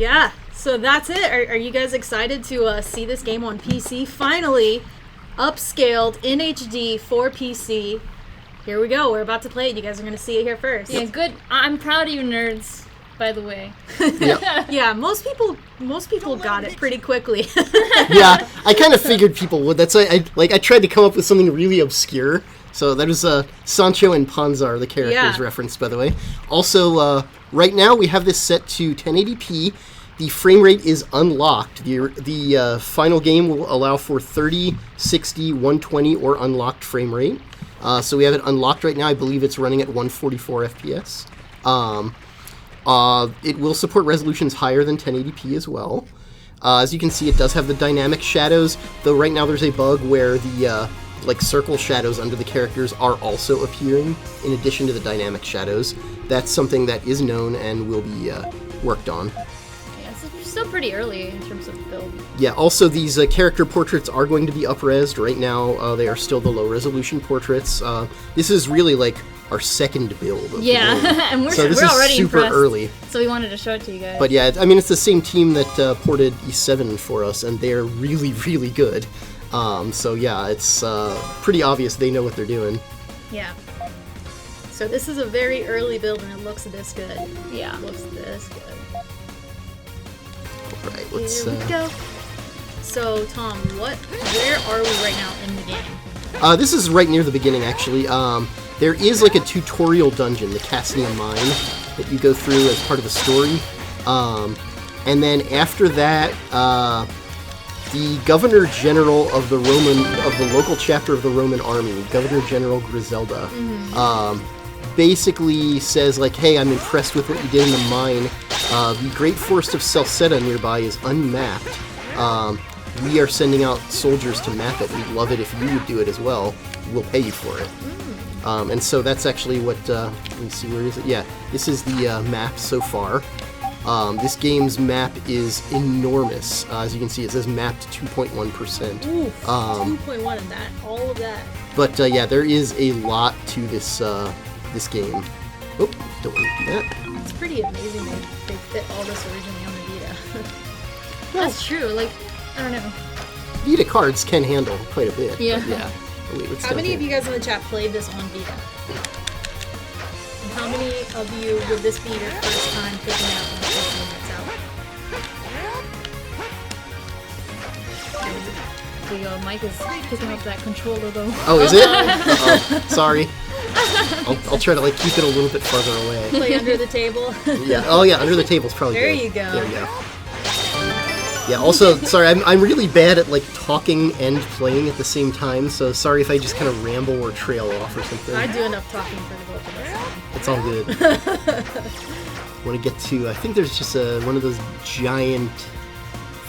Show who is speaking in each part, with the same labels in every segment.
Speaker 1: Yeah, so that's it. Are you guys excited to see this game on PC? Finally, upscaled in HD for PC. Here we go. We're about to play it. You guys are going to see it here first.
Speaker 2: Yeah, good. I'm proud of you nerds, by the way.
Speaker 3: Yep.
Speaker 1: Yeah, most people got it pretty quickly.
Speaker 3: Yeah, I kind of figured people would. That's why I tried to come up with something really obscure. So that is Sancho and Panzar, the characters referenced, by the way. Also, right now we have this set to 1080p. The frame rate is unlocked. The final game will allow for 30, 60, 120, or unlocked frame rate. So we have it unlocked right now. I believe it's running at 144 FPS. It will support resolutions higher than 1080p as well. As you can see, it does have the dynamic shadows, though right now there's a bug where the circle shadows under the characters are also appearing in addition to the dynamic shadows. That's something that is known and will be worked on.
Speaker 2: Yeah, it's still pretty early in terms of build.
Speaker 3: Yeah, also these character portraits are going to be up-resed. Right now, they are still the low-resolution portraits. This is really like our second build of the game.
Speaker 2: And we're
Speaker 3: this
Speaker 2: already
Speaker 3: is super
Speaker 2: impressed,
Speaker 3: early.
Speaker 2: so we wanted to show it to you guys.
Speaker 3: But yeah, I mean, it's the same team that ported E7 for us, and they're really, really good. So yeah, it's pretty obvious they know what they're doing.
Speaker 2: Yeah.
Speaker 1: So this is a very early build and it looks this good.
Speaker 2: Yeah.
Speaker 1: It looks this good.
Speaker 3: Alright, let's...
Speaker 1: Here we go. So, Tom, where are we right now in the game?
Speaker 3: This is right near the beginning, actually. There is like a tutorial dungeon, the Cassia Mine, that you go through as part of the story. And then after that, the Governor General of the local chapter of the Roman army, Governor General Griselda, basically says like, hey, I'm impressed with what you did in the mine. The Great Forest of Celceta nearby is unmapped. We are sending out soldiers to map it. We'd love it if you would do it as well. We'll pay you for it. And so that's actually what, let me see, where is it? Yeah, this is the map so far. This game's map is enormous. As you can see, it says mapped 2.1%.
Speaker 1: Ooh, 2.1 of that, all of that.
Speaker 3: But yeah, there is a lot to this this game. Oh, don't want to do that.
Speaker 1: It's pretty amazing they fit all this originally on the Vita.
Speaker 2: That's true. Like, I don't know.
Speaker 3: Vita cards can handle quite a bit.
Speaker 2: Yeah.
Speaker 3: But yeah. Oh, wait, what's
Speaker 1: How
Speaker 3: down
Speaker 1: many
Speaker 3: here?
Speaker 1: of you guys in the chat played this on Vita? And how many of you would this be your first time picking it up on the first time it's out?
Speaker 2: Mike is picking up that controller though.
Speaker 3: Oh, is it? Uh-oh. Sorry. I'll try to like keep it a little bit farther away.
Speaker 1: Play under the table.
Speaker 3: Yeah. Oh yeah, under the table's probably
Speaker 1: There
Speaker 3: good.
Speaker 1: you go.
Speaker 3: There you go. Yeah. Also, sorry, I'm really bad at like talking and playing at the same time. So sorry if I just kind of ramble or trail off or something.
Speaker 1: I do enough talking for the both of us.
Speaker 3: It's all good. Want to get to? I think there's just one of those giant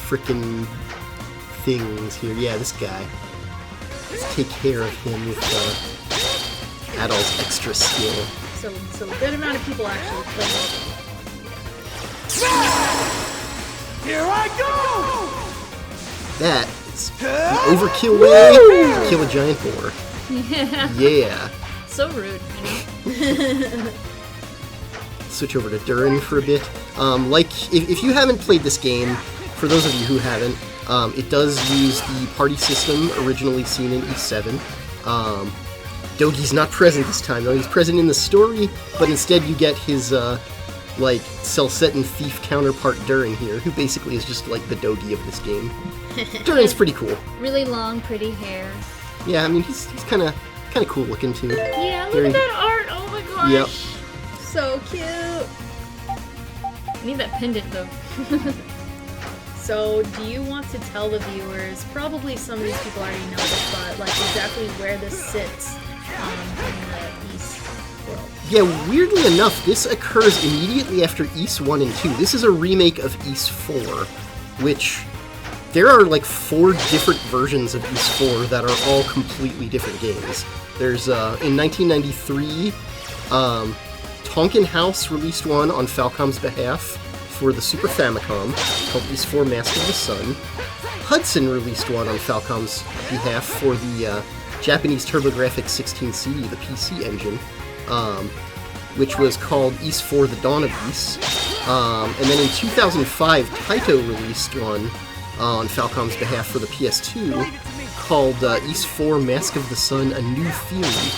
Speaker 3: frickin' things here. Yeah, this guy. Let's take care of him with Adol's extra skill.
Speaker 1: So a good amount of people actually play this.
Speaker 4: Here I go!
Speaker 3: That is the overkill way to kill a giant boar. Yeah.
Speaker 2: So rude, you know?
Speaker 3: Switch over to Durin for a bit. If you haven't played this game, for those of you who haven't, it does use the party system originally seen in E7. Dogi's not present this time, though. He's present in the story, but instead you get his, Celcetan thief counterpart Durin here, who basically is just like the Dogi of this game. Durin's pretty cool.
Speaker 2: Really long, pretty hair.
Speaker 3: Yeah, I mean, he's kind of cool looking, too.
Speaker 2: Yeah, look
Speaker 3: Very-
Speaker 2: at that art! Oh my gosh!
Speaker 3: Yep.
Speaker 1: So cute.
Speaker 2: I need that pendant, though.
Speaker 1: So, do you want to tell the viewers, probably some of these people already know this, but like exactly where this sits in the East world?
Speaker 3: Yeah, weirdly enough, this occurs immediately after Ys 1 and 2. This is a remake of Ys 4, which there are like 4 different versions of Ys 4 that are all completely different games. There's, in 1993, Tonkin House released one on Falcom's behalf for the Super Famicom, called Ys 4 Mask of the Sun. Hudson released one on Falcom's behalf for the Japanese TurboGrafx 16CD, the PC engine, which was called Ys 4 The Dawn of Ys. And then in 2005, Taito released one on Falcom's behalf for the PS2 called Ys 4 Mask of the Sun, A New Theory.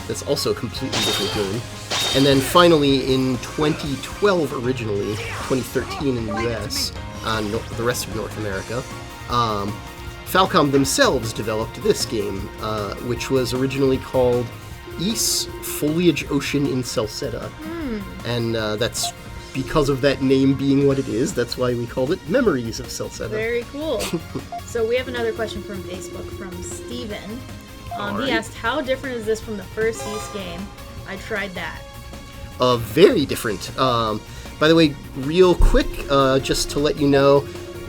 Speaker 3: That's also a completely different game. And then finally in 2012 originally, 2013 in the US, the rest of North America, Falcom themselves developed this game, which was originally called Ys Foliage Ocean in Celceta. And that's because of that name being what it is, that's why we called it Memories of Celceta.
Speaker 1: Very cool. So we have another question from Facebook from Steven. He asked, how different is this from the first Ys game? I tried that.
Speaker 3: Very different. By the way, real quick, just to let you know,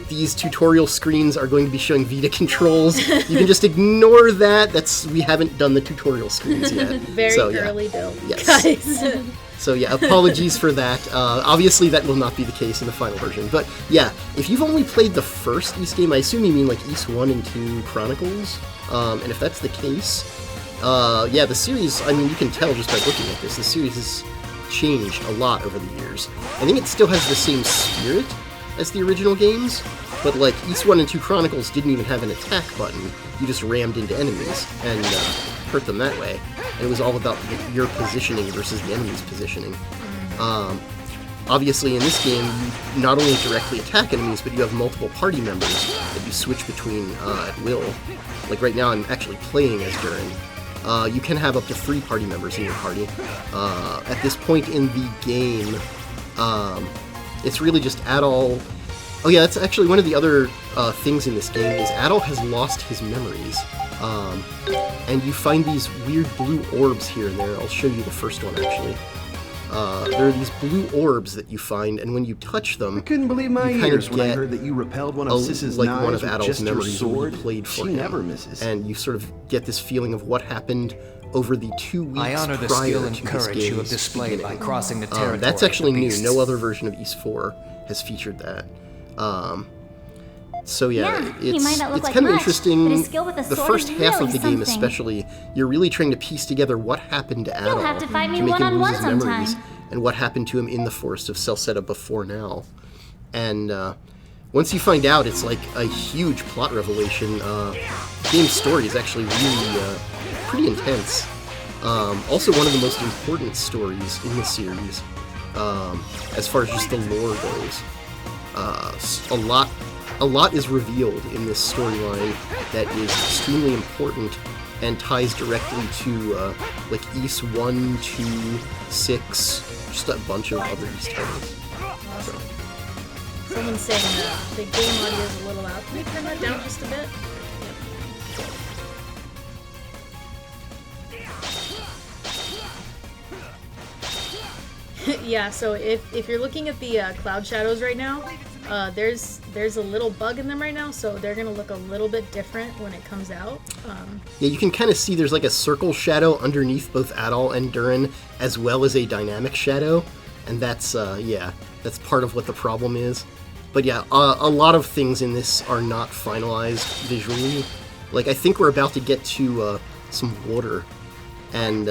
Speaker 3: these tutorial screens are going to be showing Vita controls. You can just ignore that. We haven't done the tutorial screens yet.
Speaker 1: Very early build,
Speaker 3: yes.
Speaker 1: guys.
Speaker 3: So yeah, apologies for that. Obviously that will not be the case in the final version. But yeah, if you've only played the first Ys game, I assume you mean like Ys 1 and 2 Chronicles. And if that's the case, yeah, the series, I mean, you can tell just by looking at this, the series has changed a lot over the years. I think it still has the same spirit as the original games, but like Ys 1 and 2 Chronicles didn't even have an attack button. You just rammed into enemies and hurt them that way. And it was all about your positioning versus the enemy's positioning. Obviously in this game, you not only directly attack enemies, but you have multiple party members that you switch between at will. Like right now I'm actually playing as Durin. You can have up to 3 party members in your party. At this point in the game, it's really just Adol. Oh yeah, that's actually one of the other things in this game is Adol has lost his memories. And you find these weird blue orbs here and there. I'll show you the first one actually. There are these blue orbs that you find, and when you touch them,
Speaker 4: I couldn't believe my ears when I heard that you repelled one of Sis's
Speaker 3: like
Speaker 4: knives
Speaker 3: one of
Speaker 4: with
Speaker 3: Adol's
Speaker 4: just your
Speaker 3: memories
Speaker 4: sword.
Speaker 3: you played for
Speaker 4: She
Speaker 3: him.
Speaker 4: never misses.
Speaker 3: And you sort of get this feeling of what happened over the 2 weeks
Speaker 5: I honor the
Speaker 3: prior
Speaker 5: skill and
Speaker 3: to this
Speaker 5: courage you have
Speaker 3: game's
Speaker 5: displayed by
Speaker 3: beginning.
Speaker 5: crossing the territory.
Speaker 3: That's
Speaker 5: of
Speaker 3: actually
Speaker 5: the
Speaker 3: new.
Speaker 5: beasts.
Speaker 3: No other version of Ys 4 has featured that. So yeah,
Speaker 6: he might not look
Speaker 3: it's
Speaker 6: like
Speaker 3: kind of
Speaker 6: much,
Speaker 3: interesting.
Speaker 6: but his skill with a
Speaker 3: The
Speaker 6: sword
Speaker 3: first
Speaker 6: is
Speaker 3: half
Speaker 6: really
Speaker 3: of the game,
Speaker 6: something.
Speaker 3: especially, you're really trying to piece together what happened to Adol
Speaker 6: You'll have to fight me
Speaker 3: make him
Speaker 6: one-on-one
Speaker 3: lose his memories,
Speaker 6: sometime.
Speaker 3: and what happened to him in the Forest of Celceta before now. And once you find out, it's like a huge plot revelation. The game's story is actually really pretty intense. Also, one of the most important stories in the series, as far as just the lore goes. A lot is revealed in this storyline that is extremely important and ties directly to like Ys 1, 2, 6, just a bunch of other Ys titles. So.
Speaker 1: Someone's saying the game audio is a little loud. Can we turn that down just a bit? Yeah, so if you're looking at the cloud shadows right now, there's a little bug in them right now, so they're gonna look a little bit different when it comes out.
Speaker 3: Yeah, you can kind of see there's like a circle shadow underneath both Adol and Durin, as well as a dynamic shadow, and that's yeah, that's part of what the problem is. But yeah, a lot of things in this are not finalized visually. Like I think we're about to get to some water, and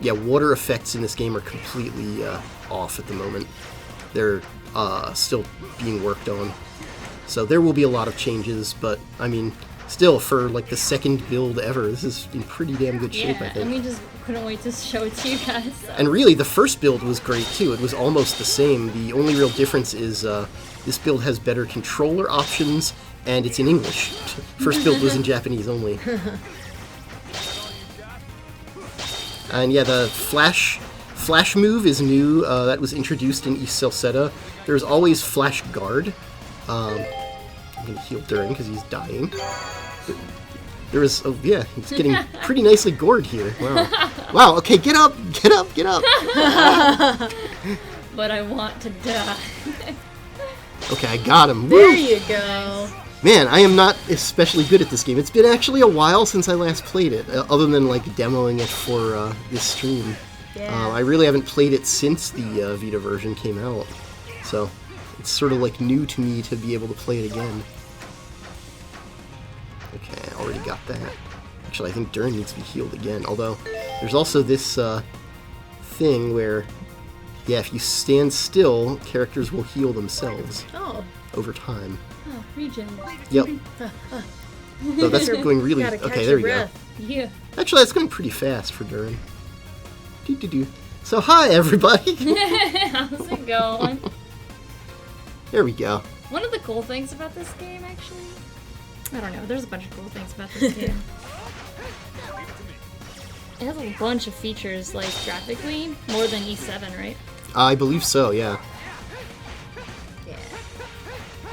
Speaker 3: yeah, water effects in this game are completely off at the moment. They're still being worked on. So there will be a lot of changes, but I mean, still, for like the second build ever, this is in pretty damn good shape, I
Speaker 2: Yeah,
Speaker 3: think.
Speaker 2: and we just couldn't wait to show it to you guys. So.
Speaker 3: And really, the first build was great too. It was almost the same. The only real difference is this build has better controller options, and it's in English. First build was in Japanese only. And yeah, the flash move is new. That was introduced in Ys Celceta. There's always Flash Guard. I'm gonna heal Durin because he's dying. There is, oh yeah, he's getting pretty nicely gored here. Wow. Wow. Okay, get up, get up, get up.
Speaker 2: But I want to die.
Speaker 3: Okay, I got him.
Speaker 1: There
Speaker 3: Woo!
Speaker 1: you go.
Speaker 3: Man, I am not especially good at this game. It's been actually a while since I last played it, other than like demoing it for this stream.
Speaker 1: Yeah.
Speaker 3: I really haven't played it since the Vita version came out, so it's sort of like new to me to be able to play it again. Okay, I already got that. Actually, I think Durin needs to be healed again, although there's also this thing where Yeah, if you stand still, characters will heal themselves over time.
Speaker 2: Oh, regen.
Speaker 3: Yep. So that's going really...
Speaker 1: Gotta catch
Speaker 3: Okay, there
Speaker 1: your
Speaker 3: we go.
Speaker 1: breath.
Speaker 2: Yeah.
Speaker 3: Actually, that's going pretty fast for Durin. Do-do-do. So, hi, everybody!
Speaker 2: How's it going?
Speaker 3: There we go.
Speaker 2: One of the cool things about this game, actually... I don't know, there's a bunch of cool things about this game. It has a bunch of features, like, graphically, more than E7, right?
Speaker 3: I believe so, yeah.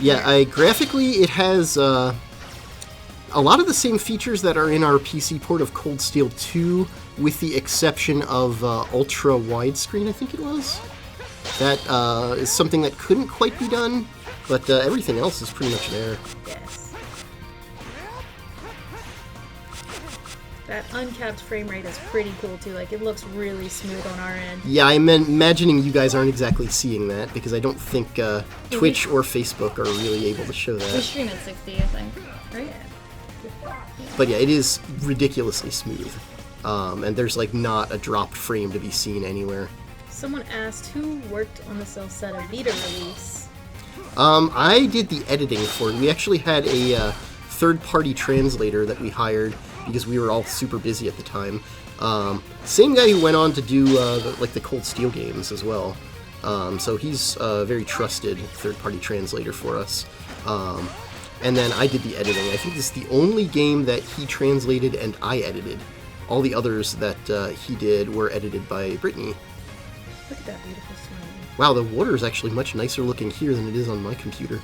Speaker 3: Yeah, graphically, it has a lot of the same features that are in our PC port of Cold Steel 2, with the exception of ultra widescreen, I think it was. That is something that couldn't quite be done, but everything else is pretty much there.
Speaker 1: Yes. That uncapped frame rate is pretty cool too. Like, it looks really smooth on our end.
Speaker 3: Yeah, I'm imagining you guys aren't exactly seeing that, because I don't think Twitch or Facebook are really able to show
Speaker 2: We
Speaker 3: that.
Speaker 2: stream at 60, I think. Right?
Speaker 3: But yeah, it is ridiculously smooth. And there's like not a dropped frame to be seen anywhere.
Speaker 1: Someone asked who worked on the Celceta Vita release.
Speaker 3: I did the editing for it. We actually had a third-party translator that we hired because we were all super busy at the time. Same guy who went on to do the Cold Steel games as well. So he's a very trusted third-party translator for us. And then I did the editing. I think this is the only game that he translated and I edited. All the others that he did were edited by Brittany.
Speaker 1: Look at that beautiful swim.
Speaker 3: Wow, the water is actually much nicer looking here than it is on my computer.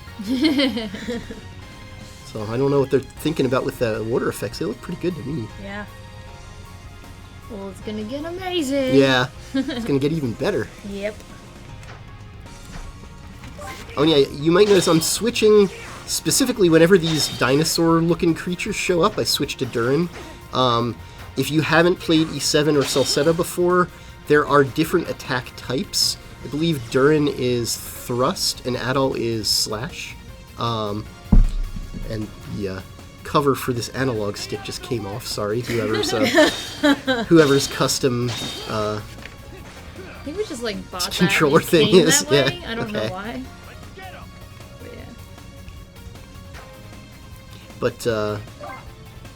Speaker 3: So I don't know what they're thinking about with the water effects. They look pretty good to me.
Speaker 1: Yeah.
Speaker 2: Well, it's gonna get amazing!
Speaker 3: Yeah, it's gonna get even better.
Speaker 1: Yep.
Speaker 3: Oh yeah, you might notice I'm switching specifically whenever these dinosaur-looking creatures show up. I switch to Durin. If you haven't played E7 or Celceta before, there are different attack types. I believe Durin is thrust and Adol is slash. And the cover for this analog stick just came off. Sorry, whoever's custom
Speaker 2: I think we just, like, bought that
Speaker 3: controller
Speaker 2: and it
Speaker 3: thing
Speaker 2: came
Speaker 3: is.
Speaker 2: that way.
Speaker 3: Yeah,
Speaker 2: I don't know
Speaker 3: okay.
Speaker 2: why. But yeah.
Speaker 3: But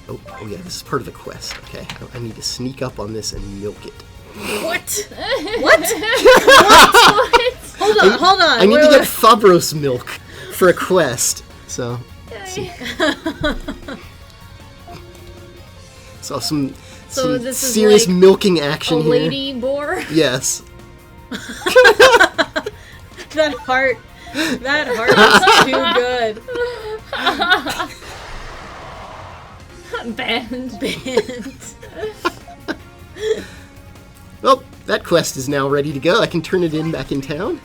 Speaker 3: oh yeah, this is part of the quest. Okay, I need to sneak up on this and milk it.
Speaker 1: What? What? Hold on.
Speaker 3: I need to get Fabros milk for a quest. So, let's see. So some
Speaker 2: this is
Speaker 3: serious
Speaker 2: like
Speaker 3: milking action
Speaker 2: A
Speaker 3: here.
Speaker 2: lady boar?
Speaker 3: Yes.
Speaker 1: That heart is too good.
Speaker 2: Banned.
Speaker 3: Well, that quest is now ready to go. I can turn it in back in town.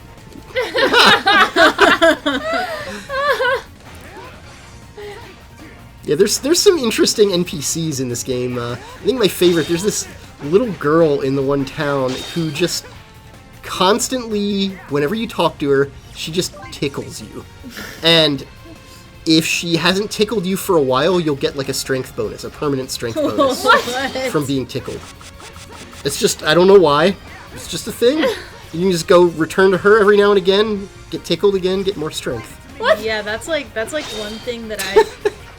Speaker 3: Yeah, there's some interesting NPCs in this game. I think my favorite, there's this little girl in the one town who just constantly, whenever you talk to her, she just tickles you. And if she hasn't tickled you for a while, you'll get like a strength bonus, a permanent strength bonus from being tickled. It's just, I don't know why. It's just a thing. You can just go return to her every now and again, get tickled again, get more strength.
Speaker 1: What? Yeah, that's like one thing that I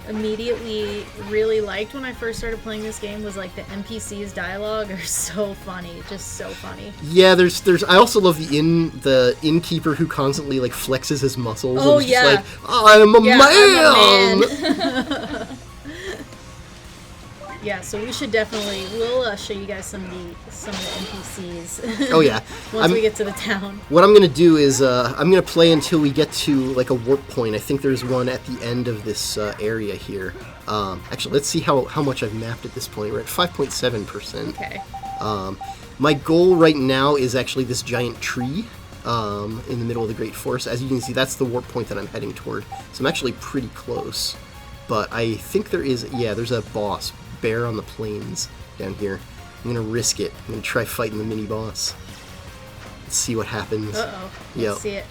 Speaker 1: immediately really liked when I first started playing this game was like the NPCs dialogue are so funny, just so funny.
Speaker 3: Yeah, there's I also love the innkeeper who constantly like flexes his muscles and is just like, I'm a man.
Speaker 1: Yeah, so we should definitely we'll show you guys some of the NPCs.
Speaker 3: Oh yeah.
Speaker 1: Once we get to the town.
Speaker 3: What I'm gonna do is I'm gonna play until we get to like a warp point. I think there's one at the end of this area here. Actually, let's see how much I've mapped at this point. We're at 5.7%.
Speaker 1: Okay.
Speaker 3: My goal right now is actually this giant tree in the middle of the Great Forest. As you can see, that's the warp point that I'm heading toward. So I'm actually pretty close. But I think there's a boss, bear on the plains down here. I'm gonna risk it. I'm gonna try fighting the mini boss. Let's see what happens.
Speaker 1: Uh-oh.
Speaker 3: Yep.
Speaker 1: Let's see it.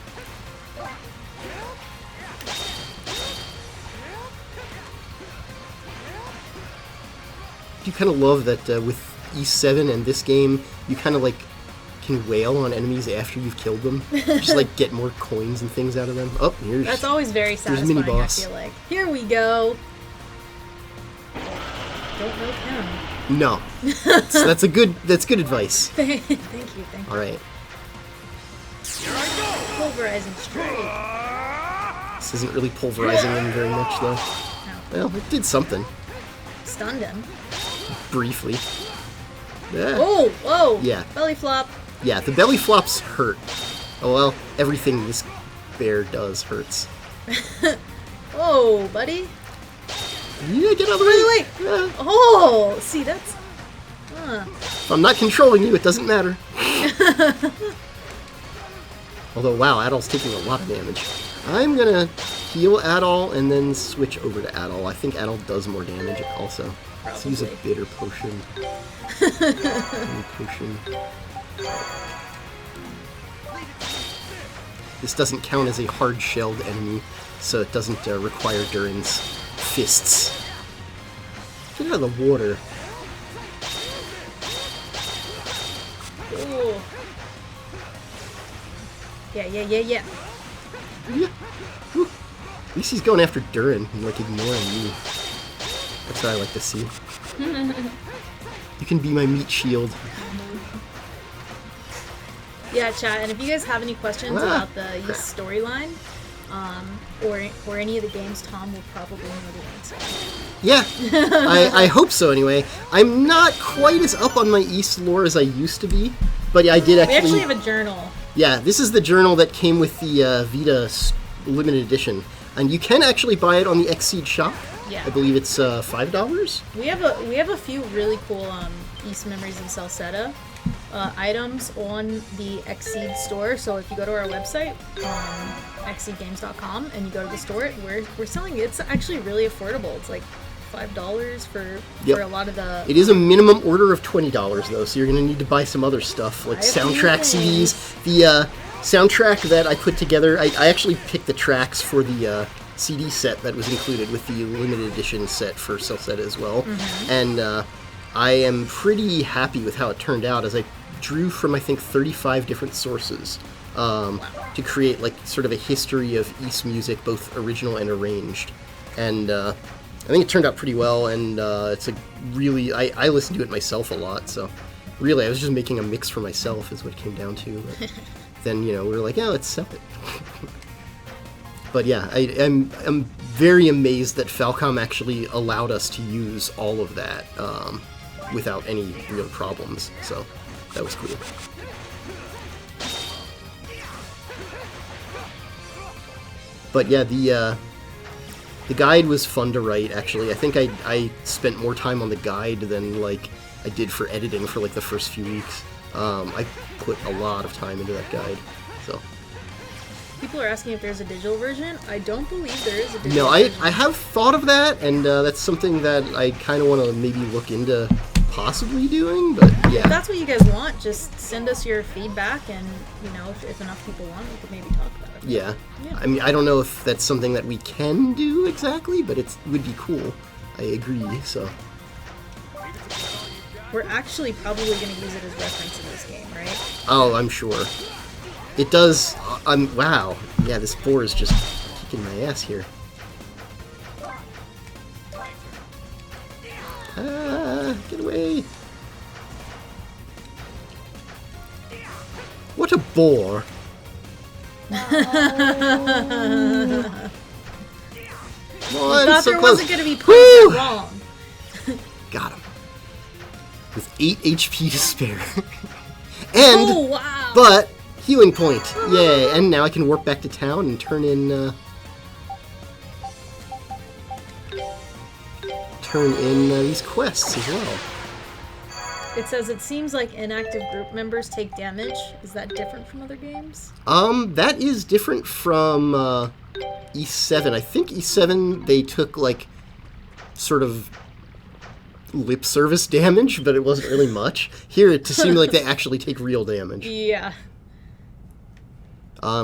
Speaker 1: You
Speaker 3: kind of love that with E7 and this game, you kind of like can wail on enemies after you've killed them. Just like get more coins and things out of them. Oh, here's
Speaker 1: That's always very satisfying,
Speaker 3: mini boss.
Speaker 1: I feel like. Here we go. Don't milk him.
Speaker 3: No. That's good advice.
Speaker 1: Thank you.
Speaker 3: All right.
Speaker 1: Pulverizing strike.
Speaker 3: This isn't really pulverizing them very much, though.
Speaker 1: No.
Speaker 3: Well, it did something.
Speaker 1: Stunned him.
Speaker 3: Briefly. Yeah.
Speaker 1: Oh, whoa.
Speaker 3: Yeah.
Speaker 1: Belly flop.
Speaker 3: Yeah, the belly flops hurt. Oh, well, everything this bear does hurts.
Speaker 1: Oh, buddy.
Speaker 3: Yeah, get out of the way.
Speaker 1: Wait.
Speaker 3: Yeah.
Speaker 1: Oh, see, that's...
Speaker 3: If I'm not controlling you, it doesn't matter. Although, wow, Adol's taking a lot of damage. I'm gonna heal Adol and then switch over to Adol. I think Adol does more damage also. Let's use a bitter potion. Potion. This doesn't count as a hard-shelled enemy, so it doesn't require Durin's fists. Get out of the water.
Speaker 1: Ooh. Yeah.
Speaker 3: Yeah. Whew. At least he's going after Durin and like ignoring me. That's what I like to see. You can be my meat shield.
Speaker 1: Yeah, chat. And if you guys have any questions about the Ys storyline, or any of the games, Tom will probably know the answer.
Speaker 3: Yeah, I hope so. Anyway, I'm not quite as up on my Ys lore as I used to be, but yeah, I did actually.
Speaker 1: We actually have a journal.
Speaker 3: Yeah, this is the journal that came with the Vita limited edition, and you can actually buy it on the Xseed shop.
Speaker 1: Yeah.
Speaker 3: I believe it's $5.
Speaker 1: We have a few really cool Ys Memories and Celceta items on the Xseed store. So if you go to our website, xseedgames.com, and you go to the store, we're selling it. It's actually really affordable. It's like $5 for a lot of the...
Speaker 3: It is a minimum order of $20 though, so you're going to need to buy some other stuff, like soundtrack CDs. The soundtrack that I put together, I actually picked the tracks for the CD set that was included with the limited edition set for Celceta as well. Mm-hmm. And I am pretty happy with how it turned out, as I drew from, I think, 35 different sources to create like sort of a history of Ys music, both original and arranged. And I think it turned out pretty well, and it's a really... I listen to it myself a lot, so really I was just making a mix for myself is what it came down to. But then, we were like, yeah, let's sell it. But yeah, I'm very amazed that Falcom actually allowed us to use all of that without any real problems, so that was cool. But yeah, the guide was fun to write, actually. I think I spent more time on the guide than like I did for editing for like the first few weeks. I put a lot of time into that guide, so...
Speaker 1: People are asking if there's a digital version. I don't believe there is a digital
Speaker 3: version.
Speaker 1: version.
Speaker 3: I have thought of that, and that's something that I kind of want to maybe look into possibly doing, but yeah.
Speaker 1: If that's what you guys want, just send us your feedback, and, if enough people want, we could maybe talk about it.
Speaker 3: Yeah. I mean, I don't know if that's something that we can do exactly, but it would be cool. I agree, so...
Speaker 1: We're actually probably going to use it as reference in this game, right?
Speaker 3: Oh, I'm sure. It does. Wow. Yeah, this boar is just kicking my ass here. Get away. What a bore. Come on,
Speaker 1: thought
Speaker 3: so
Speaker 1: there
Speaker 3: close.
Speaker 1: wasn't going to be points wrong.
Speaker 3: Got him. With 8 HP to spare. And,
Speaker 1: oh, wow.
Speaker 3: But... Healing point! Yay! And now I can warp back to town and turn in these quests as well.
Speaker 1: It says it seems like inactive group members take damage. Is that different from other games?
Speaker 3: That is different from E7. I think E7 they took like sort of lip service damage, but it wasn't really much. Here it seemed like they actually take real damage.
Speaker 1: Yeah.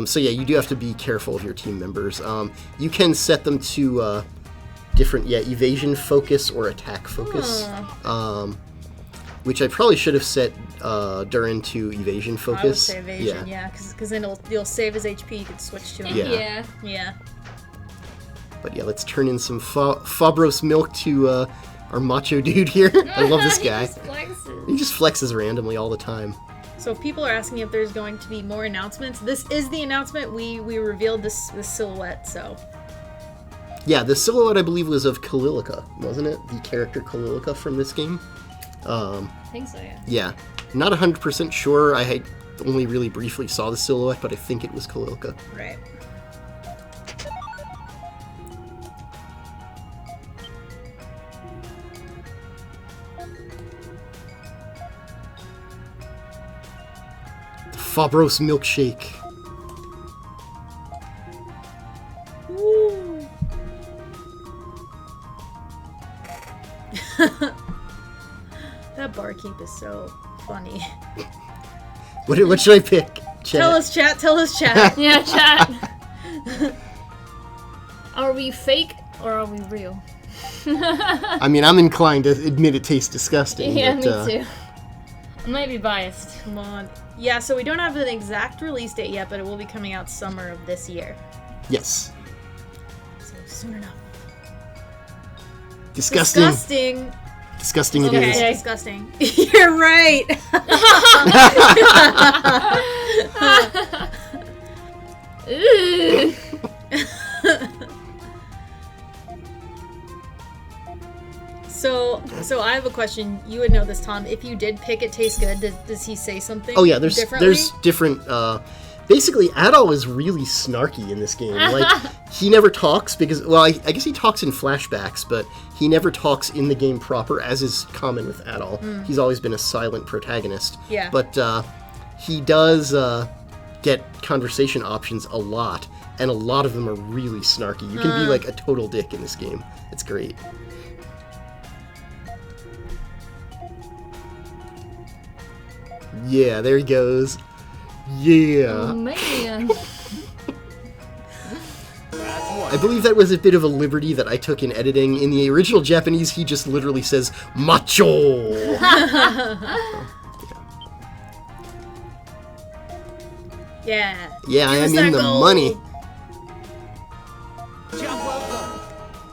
Speaker 3: So yeah, you do have to be careful of your team members. You can set them to different, evasion focus or attack focus. Which I probably should have set Durin to evasion focus.
Speaker 1: I would say evasion, yeah, because then you'll save his HP. You can switch to him.
Speaker 3: Yeah.
Speaker 1: Yeah.
Speaker 3: But yeah, let's turn in some Fabros milk to our macho dude here. I love this guy. He just flexes randomly all the time.
Speaker 1: So if people are asking if there's going to be more announcements, this is the announcement. We revealed this silhouette, so...
Speaker 3: Yeah, the silhouette, I believe, was of Kalilica, wasn't it? The character Kalilica from this game.
Speaker 2: I think so, yeah.
Speaker 3: Yeah. Not 100% sure. I had only really briefly saw the silhouette, but I think it was Kalilica.
Speaker 1: Right.
Speaker 3: The Fabros milkshake.
Speaker 1: Woo. That barkeep is so funny.
Speaker 3: What should I pick? Chat.
Speaker 1: Tell us, chat.
Speaker 2: Yeah, chat. Are we fake or are we real?
Speaker 3: I mean, I'm inclined to admit it tastes disgusting.
Speaker 2: Yeah,
Speaker 3: but,
Speaker 2: me too. I might be biased.
Speaker 1: Come on. Yeah, so we don't have an exact release date yet, but it will be coming out summer of this year.
Speaker 3: Yes.
Speaker 1: So soon enough.
Speaker 3: Disgusting. Disgusting it
Speaker 1: Okay,
Speaker 3: is.
Speaker 1: disgusting. You're right.
Speaker 2: Ooh.
Speaker 1: So I have a question. You would know this, Tom. If you did pick it tastes good, does he say something?
Speaker 3: Oh yeah, there's
Speaker 1: differently?
Speaker 3: different. Basically, Adol is really snarky in this game. Like he never talks because, well, I guess he talks in flashbacks, but he never talks in the game proper, as is common with Adol. He's always been a silent protagonist.
Speaker 1: Yeah.
Speaker 3: But he does get conversation options a lot, and a lot of them are really snarky. You can be like a total dick in this game. It's great. Yeah, there he goes. Yeah.
Speaker 2: Oh, man.
Speaker 3: I believe that was a bit of a liberty that I took in editing. In the original Japanese, he just literally says, macho!
Speaker 1: Yeah.
Speaker 3: Yeah, I
Speaker 1: Give us
Speaker 3: am in
Speaker 1: that
Speaker 3: the
Speaker 1: gold.
Speaker 3: money.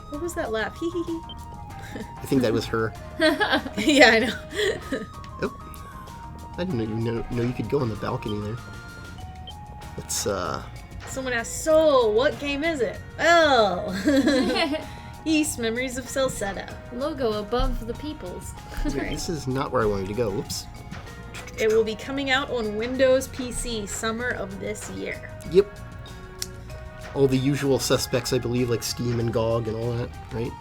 Speaker 1: What was that laugh? Hee hee hee.
Speaker 3: I think that was her.
Speaker 1: Yeah, I know.
Speaker 3: Oh. I didn't know you could go on the balcony there. Let's,
Speaker 1: Someone asked, so, what game is it? Oh! East Memories of Celceta.
Speaker 2: Logo above the peoples.
Speaker 3: this is not where I wanted to go. Whoops.
Speaker 1: It will be coming out on Windows PC summer of this year.
Speaker 3: Yep. All the usual suspects, I believe, like Steam and GOG and all that, right?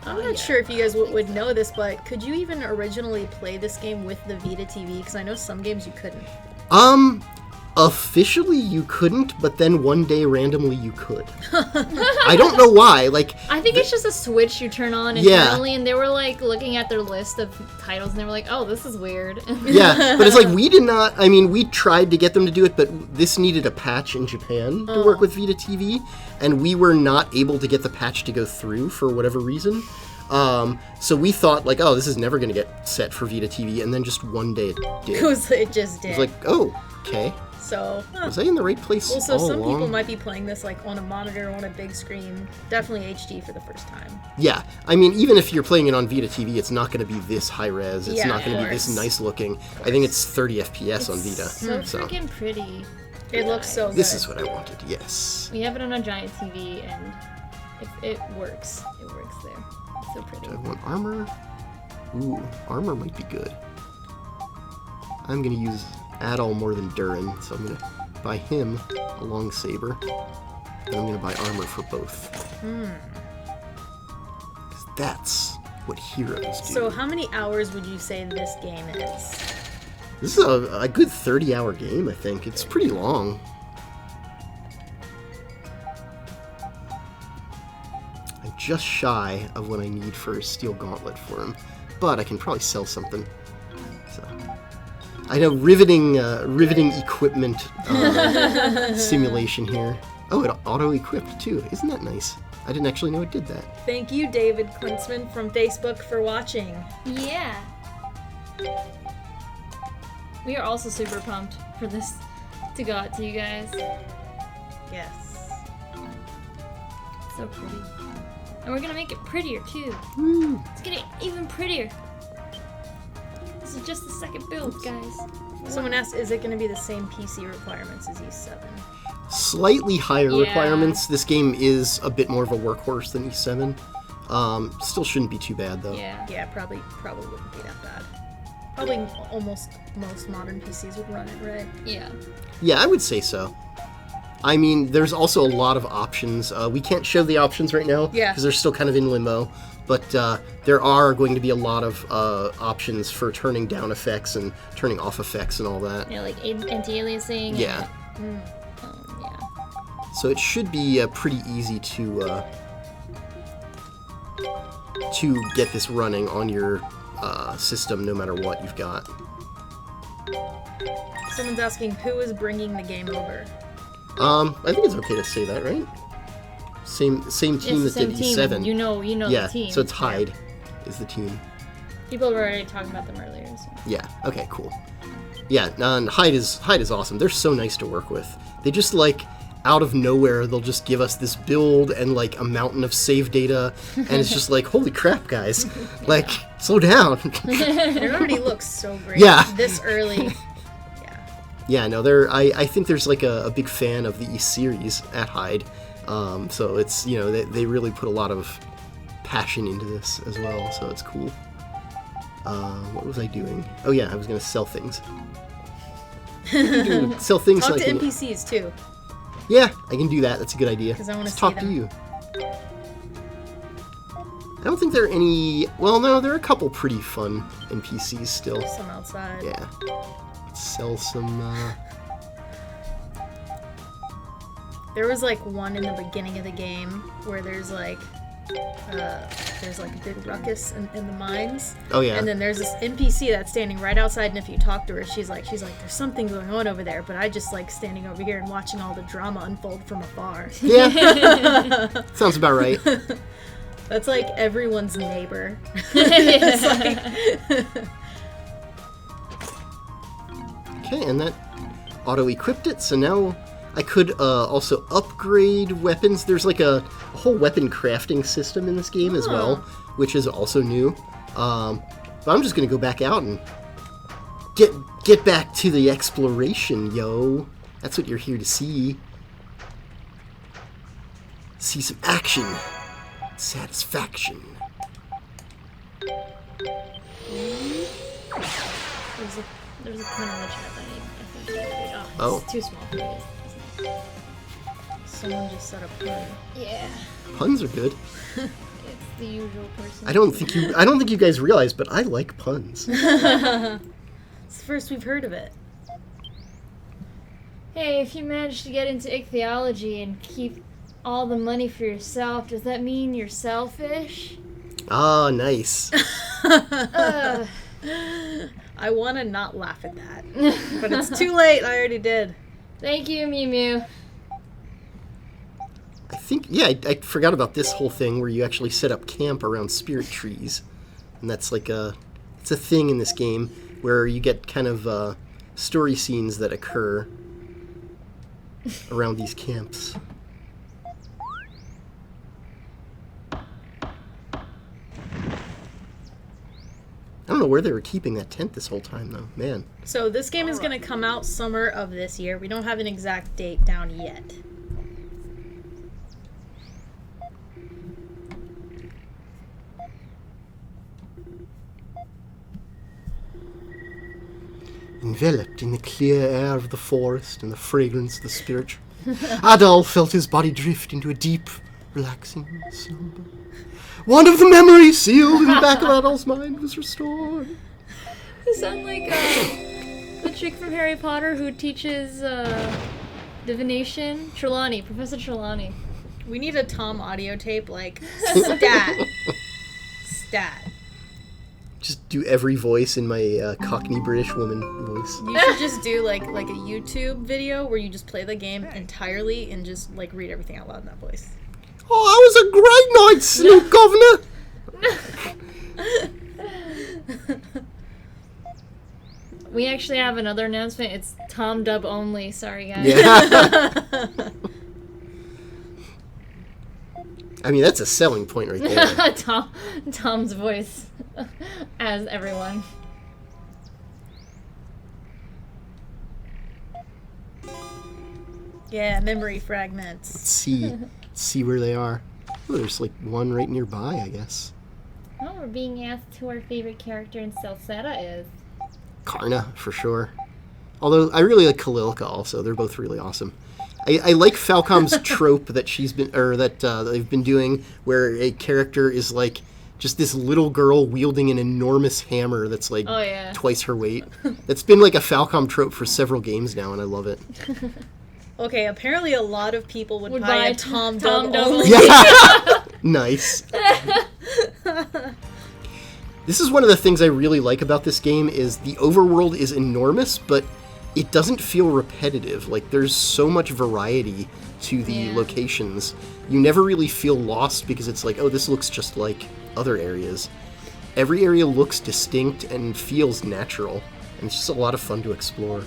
Speaker 1: I'm not sure if you guys would know this, but could you even originally play this game with the Vita TV? Because I know some games you couldn't.
Speaker 3: Officially you couldn't, but then one day randomly you could. I don't know why. Like,
Speaker 2: I think it's just a switch you turn on
Speaker 3: Yeah.
Speaker 2: internally, and they were like looking at their list of titles, and they were like, "Oh, this is weird."
Speaker 3: yeah, but it's like we did not. I mean, we tried to get them to do it, but this needed a patch in Japan to work with Vita TV, and we were not able to get the patch to go through for whatever reason. So we thought like, oh, this is never going to get set for Vita TV, and then just one day it did.
Speaker 1: It just did.
Speaker 3: It's like, oh, okay.
Speaker 1: So,
Speaker 3: Was I in the right place
Speaker 1: also,
Speaker 3: all
Speaker 1: some
Speaker 3: along?
Speaker 1: people might be playing this like on a monitor, on a big screen. Definitely HD for the first time.
Speaker 3: Yeah, I mean, even if you're playing it on Vita TV, it's not going to be this high res. It's
Speaker 1: Yeah,
Speaker 3: not going to
Speaker 1: of
Speaker 3: be this
Speaker 1: course.
Speaker 3: nice looking. I think it's 30 FPS on Vita.
Speaker 2: So freaking pretty.
Speaker 1: It looks so good.
Speaker 3: This is what I wanted. Yes.
Speaker 2: We have it on a giant TV, and if it works, it works there. It's so pretty.
Speaker 3: Do I want armor? Ooh, armor might be good. I'm going to use Adol more than Durin, so I'm going to buy him a long saber, and I'm going to buy armor for both. 'Cause that's what heroes do.
Speaker 1: So how many hours would you say this game is?
Speaker 3: This is a good 30-hour game, I think. It's pretty long. I'm just shy of what I need for a steel gauntlet for him, but I can probably sell something. So, I know riveting equipment simulation here. Oh, it auto-equipped too. Isn't that nice? I didn't actually know it did that.
Speaker 1: Thank you, David Klinsman from Facebook, for watching.
Speaker 2: Yeah. We are also super pumped for this to go out to you guys.
Speaker 1: Yes.
Speaker 2: So pretty. And we're gonna make it prettier too.
Speaker 3: Woo.
Speaker 2: It's getting even prettier. This is just the second build, guys.
Speaker 1: Someone asked, is it going to be the same PC requirements as E7?
Speaker 3: Slightly higher
Speaker 2: Yeah.
Speaker 3: requirements. This game is a bit more of a workhorse than E7. Still shouldn't be too bad though.
Speaker 2: Yeah.
Speaker 1: Yeah, probably wouldn't be that bad. Probably almost most modern PCs would run it, right?
Speaker 2: Yeah.
Speaker 3: Yeah, I would say so. I mean, there's also a lot of options. We can't show the options right now
Speaker 1: Yeah.
Speaker 3: because they're still kind of in limbo. But there are going to be a lot of options for turning down effects and turning off effects and all that.
Speaker 2: Yeah, like anti-aliasing.
Speaker 3: Yeah.
Speaker 2: And, yeah.
Speaker 3: So it should be pretty easy to get this running on your system, no matter what you've got.
Speaker 1: Someone's asking, who is bringing the game over?
Speaker 3: I think it's okay to say that, right? Same team
Speaker 2: It's
Speaker 3: that
Speaker 2: the same
Speaker 3: did
Speaker 2: team.
Speaker 3: E7.
Speaker 2: You know
Speaker 3: Yeah,
Speaker 2: the team.
Speaker 3: so it's Hyde is the team.
Speaker 2: People were already talking about them earlier. So.
Speaker 3: Yeah. Okay. Cool. Yeah. And Hyde is awesome. They're so nice to work with. They just like out of nowhere they'll just give us this build and like a mountain of save data, and it's just like holy crap, guys! Like slow down.
Speaker 1: It already looks so great.
Speaker 3: Yeah.
Speaker 1: This early. Yeah.
Speaker 3: Yeah. No. I think there's like a big fan of the E series at Hyde. So it's they really put a lot of passion into this as well. So it's cool. What was I doing? Oh yeah, I was gonna sell things. Sell things.
Speaker 1: Talk
Speaker 3: like
Speaker 1: to NPCs too.
Speaker 3: Yeah, I can do that. That's a good idea.
Speaker 1: 'Cause I wanna
Speaker 3: Let's
Speaker 1: see
Speaker 3: talk
Speaker 1: them.
Speaker 3: to you. I don't think there are any. Well, no, there are a couple pretty fun NPCs still.
Speaker 1: Some outside.
Speaker 3: Yeah. Let's sell some.
Speaker 1: There was like one in the beginning of the game where there's like a big ruckus in the mines.
Speaker 3: Oh yeah.
Speaker 1: And then there's this NPC that's standing right outside, and if you talk to her, she's like, there's something going on over there, but I just like standing over here and watching all the drama unfold from afar.
Speaker 3: Yeah. Sounds about right.
Speaker 1: That's like everyone's neighbor. It's like-
Speaker 3: Okay, and that auto-equipped it, so now I could also upgrade weapons. There's like a whole weapon crafting system in this game as well, which is also new. But I'm just gonna go back out and get back to the exploration, yo. That's what you're here to see. See some action, satisfaction.
Speaker 2: There's a pun in the chat that I think
Speaker 3: Oh.
Speaker 2: it's too small for me.
Speaker 1: Someone just set a pun.
Speaker 2: Yeah.
Speaker 3: Puns are good.
Speaker 2: It's the usual person.
Speaker 3: I don't think you guys realize, but I like puns.
Speaker 1: It's the first we've heard of it.
Speaker 2: Hey, if you manage to get into ichthyology and keep all the money for yourself, does that mean you're selfish?
Speaker 3: Ah, nice.
Speaker 1: I want to not laugh at that, but it's too late. I already did.
Speaker 2: Thank you, Mew Mew.
Speaker 3: I think, yeah, I forgot about this whole thing where you actually set up camp around spirit trees. And that's like it's a thing in this game where you get kind of story scenes that occur around these camps. I don't know where they were keeping that tent this whole time, though. Man.
Speaker 1: So this game is going to come out summer of this year. We don't have an exact date down yet.
Speaker 3: Enveloped in the clear air of the forest and the fragrance of the spirit, Adal felt his body drift into a deep, relaxing slumber. One of the memories sealed in the back of Adal's mind was restored.
Speaker 2: You sound like the chick from Harry Potter who teaches divination. Trelawney, Professor Trelawney.
Speaker 1: We need a Tom audio tape, like, stat.
Speaker 3: Just do every voice in my Cockney British woman voice.
Speaker 1: You should just do, like a YouTube video where you just play the game entirely and just, like, read everything out loud in that voice.
Speaker 3: Oh, that was a great night, Snoop Governor!
Speaker 2: We actually have another announcement. It's Tom dub only. Sorry, guys.
Speaker 3: Yeah. I mean, that's a selling point right there.
Speaker 2: Tom's voice as everyone.
Speaker 1: Yeah, memory fragments.
Speaker 3: Let's see where they are. Oh, there's like one right nearby, I guess.
Speaker 2: Oh, we're being asked who our favorite character in Celceta is.
Speaker 3: Karna, for sure. Although, I really like Kalilka also. They're both really awesome. I like Falcom's trope that they've been doing, where a character is like just this little girl wielding an enormous hammer that's like twice her weight. That's been like a Falcom trope for several games now, and I love it.
Speaker 1: Okay, apparently a lot of people would buy a Tom dub
Speaker 2: dub
Speaker 1: only.
Speaker 3: Yeah. Nice. This is one of the things I really like about this game is the overworld is enormous, but it doesn't feel repetitive. Like, there's so much variety to the locations. You never really feel lost because it's like, oh, this looks just like other areas. Every area looks distinct and feels natural, and it's just a lot of fun to explore.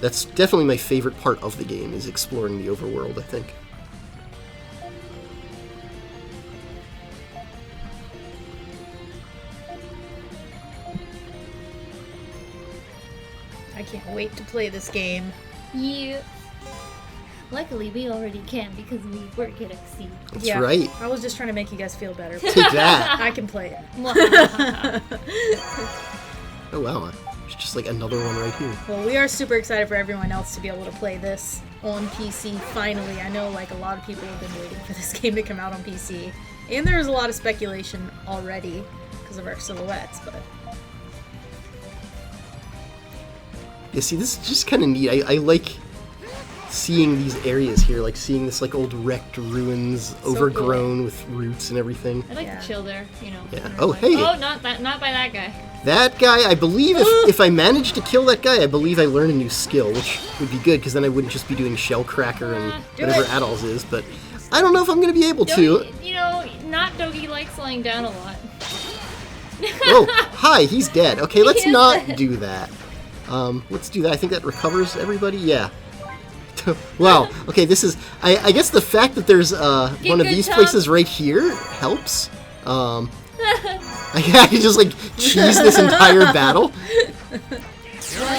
Speaker 3: That's definitely my favorite part of the game, is exploring the overworld, I think.
Speaker 1: I can't wait to play this game.
Speaker 2: Yeah. Luckily, we already can because we work at XC.
Speaker 3: That's right.
Speaker 1: I was just trying to make you guys feel better.
Speaker 3: Take that.
Speaker 1: I can play it.
Speaker 3: Oh, wow. There's just like another one right here.
Speaker 1: Well, we are super excited for everyone else to be able to play this on PC finally. I know like a lot of people have been waiting for this game to come out on PC. And there's a lot of speculation already because of our silhouettes, but...
Speaker 3: Yeah, see, this is just kind of neat. I like seeing these areas here, like seeing this like old wrecked ruins, overgrown with roots and everything.
Speaker 2: I'd like to chill there, you know.
Speaker 3: Yeah. Oh, hey.
Speaker 2: Oh, not by that guy.
Speaker 3: That guy, I believe if I managed to kill that guy, I believe I learn a new skill, which would be good, because then I wouldn't just be doing shell cracker and whatever Adol's is, but I don't know if I'm going to be able to.
Speaker 2: You know, not Dogi likes lying down a lot.
Speaker 3: Oh, hi, he's dead. Okay, let's not do that. Let's do that. I think that recovers everybody. Yeah. Wow. Okay, this is... I guess the fact that there's one of these places right here helps. I can just, like, cheese this entire battle.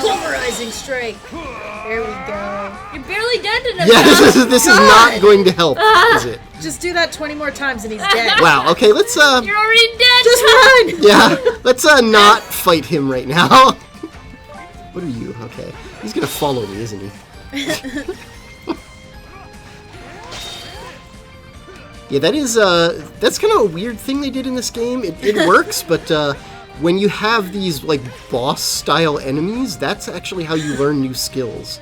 Speaker 1: Pulverizing strike. There we go.
Speaker 2: You're barely dead enough.
Speaker 3: Yeah, this is not going to help, is it?
Speaker 1: Just do that 20 more times and he's dead.
Speaker 3: Wow, okay, let's,
Speaker 2: You're already dead.
Speaker 1: Just run!
Speaker 3: Yeah, let's, not fight him right now. What are you? Okay. He's gonna follow me, isn't he? Yeah, that's kind of a weird thing they did in this game. It works, but when you have these, like, boss-style enemies, that's actually how you learn new skills,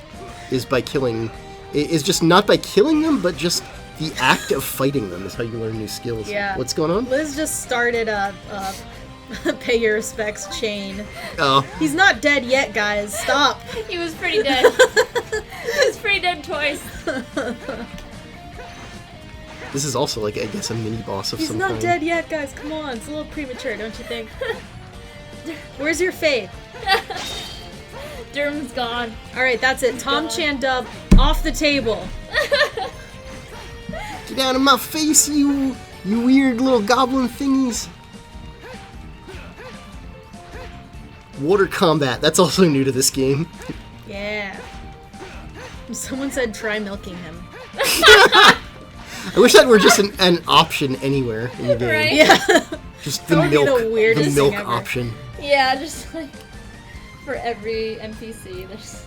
Speaker 3: is by killing... Is just not by killing them, but just the act of fighting them is how you learn new skills.
Speaker 1: Yeah.
Speaker 3: What's going on?
Speaker 1: Liz just started a pay your respects chain.
Speaker 3: Oh.
Speaker 1: He's not dead yet, guys. Stop.
Speaker 2: He was pretty dead. He was pretty dead twice.
Speaker 3: This is also, like, I guess, a mini-boss of some kind.
Speaker 1: He's not dead yet, guys. Come on. It's a little premature, don't you think? Where's your faith?
Speaker 2: Durham's gone.
Speaker 1: Alright, that's it. Tom Chan dub off the table.
Speaker 3: Get out of my face, you weird little goblin thingies. Water combat. That's also new to this game.
Speaker 1: Yeah. Someone said try milking him.
Speaker 3: I wish that were just an option anywhere in the game.
Speaker 2: Right?
Speaker 1: Yeah.
Speaker 3: Just the
Speaker 1: That would be
Speaker 3: milk,
Speaker 1: the weirdest
Speaker 3: milk
Speaker 1: thing ever.
Speaker 3: option.
Speaker 2: Yeah, just like for every NPC, there's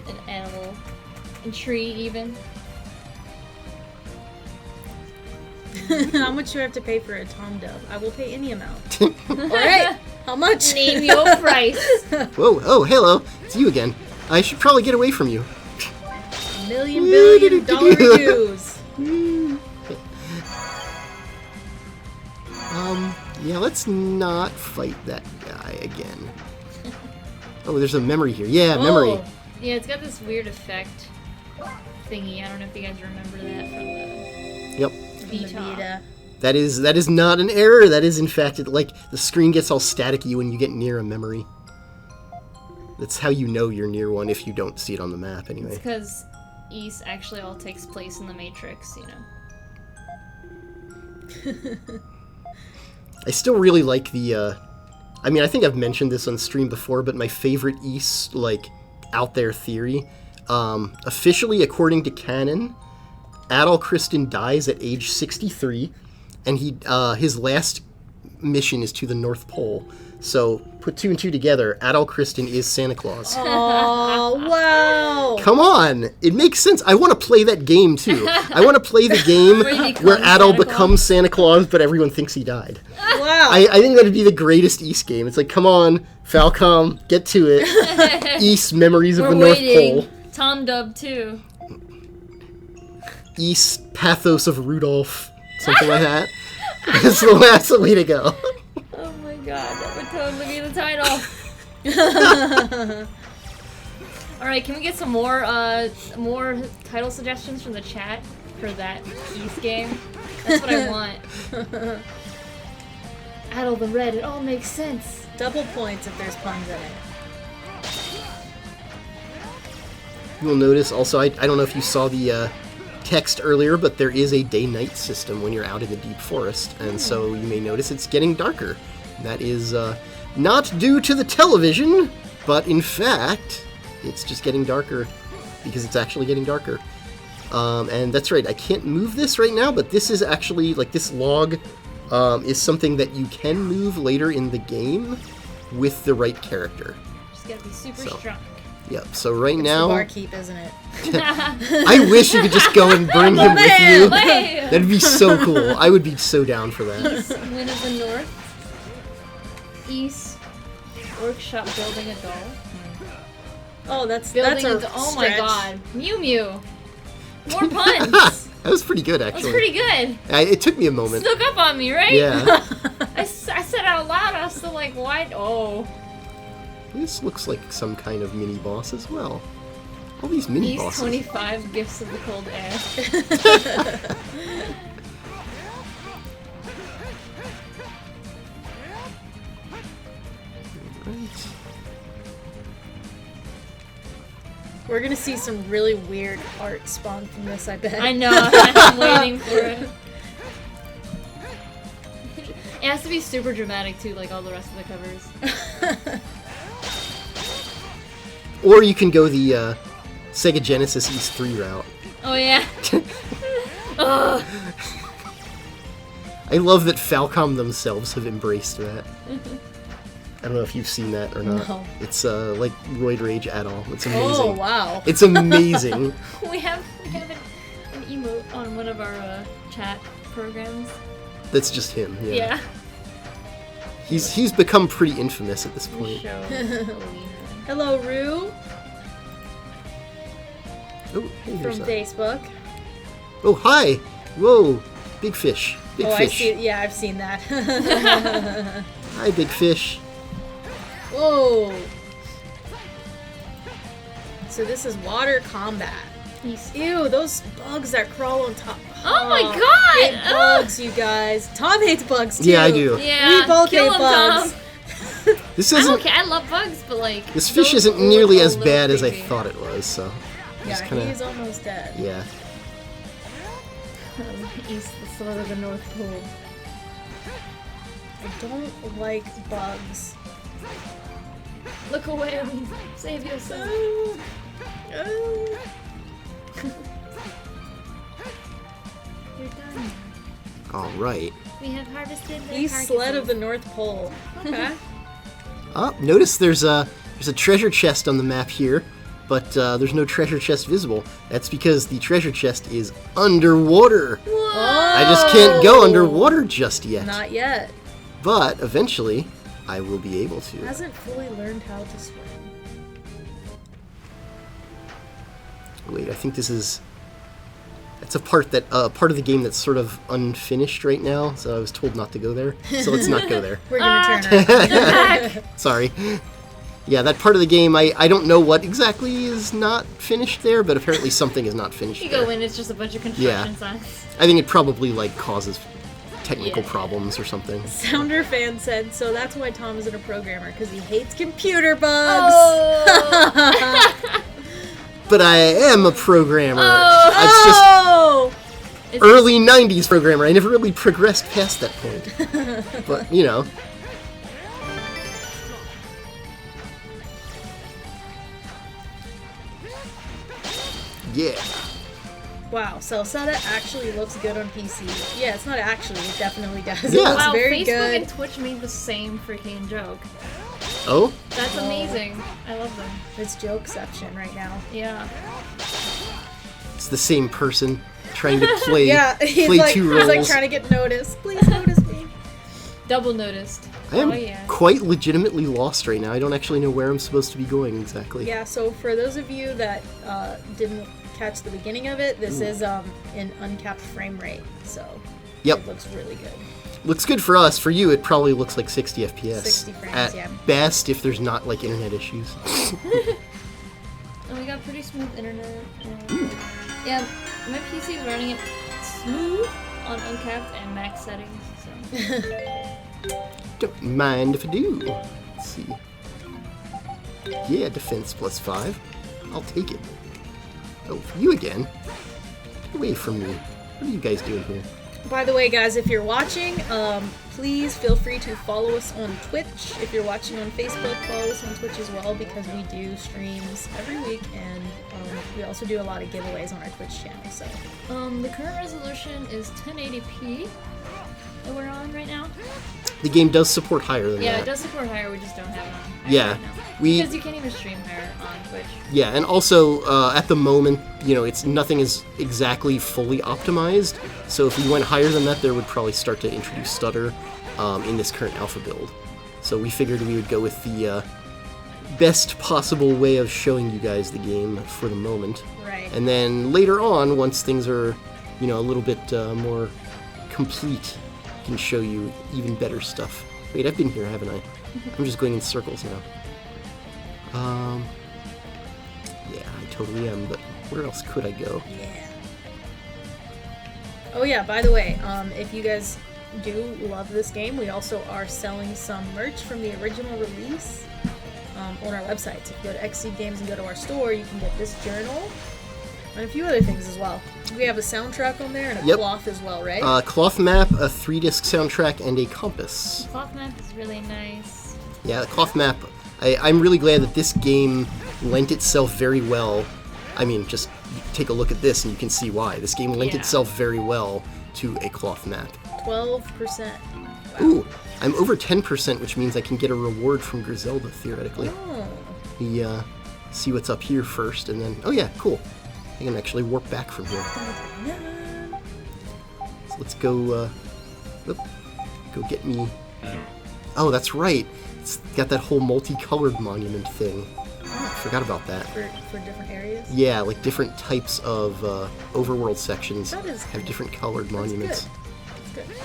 Speaker 2: an animal, a tree even.
Speaker 1: How much do I have to pay for a Tom dub? I will pay any amount. Alright. How much?
Speaker 2: Name your price.
Speaker 3: Whoa, oh, hello. It's you again. I should probably get away from you.
Speaker 1: $1 million dues.
Speaker 3: Yeah, let's not fight that guy again. Oh, there's a memory here. Yeah, memory.
Speaker 1: Whoa.
Speaker 2: Yeah, it's got this weird effect thingy. I don't know if you guys remember that from the
Speaker 3: Yep.
Speaker 2: Vita.
Speaker 3: That is not an error. That is, in fact, like, the screen gets all staticky when you get near a memory. That's how you know you're near one if you don't see it on the map, anyway.
Speaker 2: It's because East actually all takes place in the Matrix, you know.
Speaker 3: I still really like the, I mean, I think I've mentioned this on stream before, but my favorite East, like, out there theory, officially, according to canon, Adol Christin dies at age 63, and his last mission is to the North Pole. So, put 2 and 2 together, Adol Christin is Santa Claus.
Speaker 1: Oh, wow.
Speaker 3: Come on! It makes sense. I want to play that game, too. I want to play the game where Adol becomes Santa Claus, but everyone thinks he died.
Speaker 1: Wow.
Speaker 3: I think that would be the greatest East game. It's like, come on, Falcom, get to it. East, Memories of the North Pole.
Speaker 2: Tom Dub, too.
Speaker 3: East, Pathos of Rudolph. Something like that. That's the way to go.
Speaker 2: Oh my god, that would totally be the title. Alright, can we get some more title suggestions from the chat for that East game? That's what I want. Adol the Red, it all makes sense.
Speaker 1: Double points if there's puns in it.
Speaker 3: You'll notice also, I don't know if you saw the text earlier, but there is a day-night system when you're out in the deep forest, and so you may notice it's getting darker. That is not due to the television, but in fact, it's just getting darker because it's actually getting darker. And that's right, I can't move this right now, but this is actually, like, this log is something that you can move later in the game with the right character.
Speaker 2: Just gotta be super strong.
Speaker 3: Yep, so right
Speaker 1: It's
Speaker 3: now...
Speaker 1: the barkeep, isn't it?
Speaker 3: I wish you could just go and bring him with you.
Speaker 2: Wait.
Speaker 3: That'd be so cool. I would be so down for that.
Speaker 2: Win of the North. East. Workshop building a doll.
Speaker 1: Oh, that's
Speaker 2: Building
Speaker 1: a
Speaker 2: oh my
Speaker 1: stretch.
Speaker 2: god. Mew Mew. More puns.
Speaker 3: That was pretty good, actually.
Speaker 2: That's pretty good.
Speaker 3: It took me a moment.
Speaker 2: Snuck up on me, right?
Speaker 3: Yeah.
Speaker 2: I said out loud, I was still like, what? Oh.
Speaker 3: This looks like some kind of mini-boss as well. All these mini-bosses.
Speaker 2: 25 Gifts of the Cold Air.
Speaker 3: Right.
Speaker 1: We're gonna see some really weird art spawn from this, I bet.
Speaker 2: I know, I'm waiting for it. It has to be super dramatic too, like all the rest of the covers.
Speaker 3: Or you can go the Sega Genesis East 3 route.
Speaker 2: Oh yeah. Ugh.
Speaker 3: I love that Falcom themselves have embraced that. I don't know if you've seen that or not.
Speaker 1: No.
Speaker 3: It's like Roid Rage Adol. It's amazing.
Speaker 1: Oh, wow.
Speaker 3: It's amazing.
Speaker 2: We have an emote on one of our chat programs.
Speaker 3: That's just him. Yeah.
Speaker 2: Yeah.
Speaker 3: He's become pretty infamous at this point.
Speaker 2: Show.
Speaker 1: Hello, Rue
Speaker 3: Oh, hey,
Speaker 1: from
Speaker 3: there's that.
Speaker 1: Facebook.
Speaker 3: Oh, hi! Whoa, big fish. Big
Speaker 1: Oh,
Speaker 3: fish.
Speaker 1: I see. Yeah, I've seen that.
Speaker 3: Hi, big fish.
Speaker 1: Whoa. So this is water combat. Ew, those bugs that crawl on top.
Speaker 2: Oh my
Speaker 1: I
Speaker 2: god!
Speaker 1: hate bugs, you guys. Tom hates bugs too.
Speaker 3: Yeah, I do.
Speaker 2: Yeah.
Speaker 1: We both
Speaker 2: kill
Speaker 1: hate
Speaker 2: him,
Speaker 1: bugs.
Speaker 2: Tom.
Speaker 3: This
Speaker 2: I
Speaker 3: isn't.
Speaker 2: don't care. I love bugs, but like
Speaker 3: This fish
Speaker 2: those
Speaker 3: isn't
Speaker 2: look
Speaker 3: nearly
Speaker 2: a
Speaker 3: as
Speaker 2: little
Speaker 3: bad as I
Speaker 2: creepy.
Speaker 3: thought it was. So.
Speaker 1: Yeah,
Speaker 3: kinda,
Speaker 1: he's almost dead.
Speaker 3: Yeah.
Speaker 2: East, the sword of the North Pole.
Speaker 1: I don't like bugs.
Speaker 2: Look away, save yourself. You're done.
Speaker 3: All right.
Speaker 2: We have harvested the
Speaker 1: He's sled of the North Pole. Okay.
Speaker 3: Notice there's a treasure chest on the map here, but there's no treasure chest visible. That's because the treasure chest is underwater. I just can't go underwater just yet.
Speaker 1: Not yet.
Speaker 3: But eventually, I will be able to.
Speaker 1: Hasn't fully learned how to swim.
Speaker 3: Wait, I think this is. It's a part that part of the game that's sort of unfinished right now, so I was told not to go there. So let's not go there.
Speaker 1: We're gonna turn around.
Speaker 3: Sorry. Yeah, that part of the game, I don't know what exactly is not finished there, but apparently something is not finished
Speaker 2: You
Speaker 3: there.
Speaker 2: go in, it's just a bunch of construction signs.
Speaker 3: I think it probably like causes technical problems or something.
Speaker 1: Sounder fan said, so that's why Tom isn't a programmer, because he hates computer bugs.
Speaker 2: Oh!
Speaker 3: But I am a programmer.
Speaker 1: Oh!
Speaker 3: It's just early 90s programmer. I never really progressed past that point. But, you know. Yeah.
Speaker 1: Wow, Celceta actually looks good on PC. Yeah, it's not actually, it definitely does.
Speaker 3: Yeah.
Speaker 1: It looks
Speaker 2: Wow,
Speaker 1: very
Speaker 2: Facebook
Speaker 1: good.
Speaker 2: and Twitch made the same freaking joke.
Speaker 3: Oh?
Speaker 2: That's amazing. I love them.
Speaker 1: It's jokeception right now.
Speaker 2: Yeah.
Speaker 3: It's the same person trying to play,
Speaker 1: Yeah, he's
Speaker 3: play
Speaker 1: like,
Speaker 3: two
Speaker 1: he's like
Speaker 3: roles.
Speaker 1: trying to get noticed. Please notice me.
Speaker 2: Double noticed.
Speaker 3: I am
Speaker 2: Oh, yeah.
Speaker 3: quite legitimately lost right now. I don't actually know where I'm supposed to be going exactly.
Speaker 1: Yeah, so for those of you that didn't catch the beginning of it, this is in uncapped frame rate, so
Speaker 3: Yep.
Speaker 1: it looks really good.
Speaker 3: Looks good for us. For you, it probably looks like 60 FPS.
Speaker 1: 60 frames,
Speaker 3: At
Speaker 1: yeah.
Speaker 3: best, if there's not, like, internet issues.
Speaker 2: And we got pretty smooth internet. Yeah, my PC is running it smooth on uncapped and max settings, so.
Speaker 3: Don't mind if I do. Let's see. Yeah, defense +5. I'll take it. Oh, you again? Get away from me. What are you guys doing here?
Speaker 1: By the way, guys, if you're watching, please feel free to follow us on Twitch. If you're watching on Facebook, follow us on Twitch as well, because we do streams every week, and we also do a lot of giveaways on our Twitch channel. So,
Speaker 2: The current resolution is 1080p that we're on right now.
Speaker 3: The game does support higher than
Speaker 2: Yeah,
Speaker 3: that.
Speaker 2: it does support higher, we just don't have it on higher
Speaker 3: Yeah,
Speaker 2: right now.
Speaker 3: we-
Speaker 2: Because you can't even stream higher on Twitch.
Speaker 3: Yeah, and also, at the moment, you know, nothing is exactly fully optimized, so if we went higher than that, there would probably start to introduce stutter in this current alpha build. So we figured we would go with the best possible way of showing you guys the game for the moment.
Speaker 1: right.
Speaker 3: And then later on, once things are, you know, a little bit more complete, I can show you even better stuff. Wait, I've been here, haven't I? I'm just going in circles now. Yeah, I totally am, but where else could I go?
Speaker 1: Yeah. Oh yeah, by the way, if you guys do love this game, we also are selling some merch from the original release on our website. So if you go to Xseed Games and go to our store, you can get this journal and a few other things as well. We have a soundtrack on there and a
Speaker 3: Yep.
Speaker 1: cloth as well, right?
Speaker 3: Cloth map, a 3-disc soundtrack, and a compass.
Speaker 2: Cloth map is really nice.
Speaker 3: Yeah, the cloth map, I'm really glad that this game lent itself very well. I mean, just take a look at this and you can see why. This game lent
Speaker 2: Yeah.
Speaker 3: itself very well to a cloth map.
Speaker 1: 12%. Wow.
Speaker 3: Ooh, I'm over 10%, which means I can get a reward from Griselda, theoretically.
Speaker 1: Oh.
Speaker 3: We see what's up here first, and then... Oh yeah, cool. I can actually warp back from here. So let's go, go get me... Oh, that's right. It's got that whole multicolored monument thing. I forgot about that.
Speaker 1: For different areas?
Speaker 3: Yeah, like different types of overworld sections
Speaker 1: That is
Speaker 3: have different colored monuments.
Speaker 1: That's good.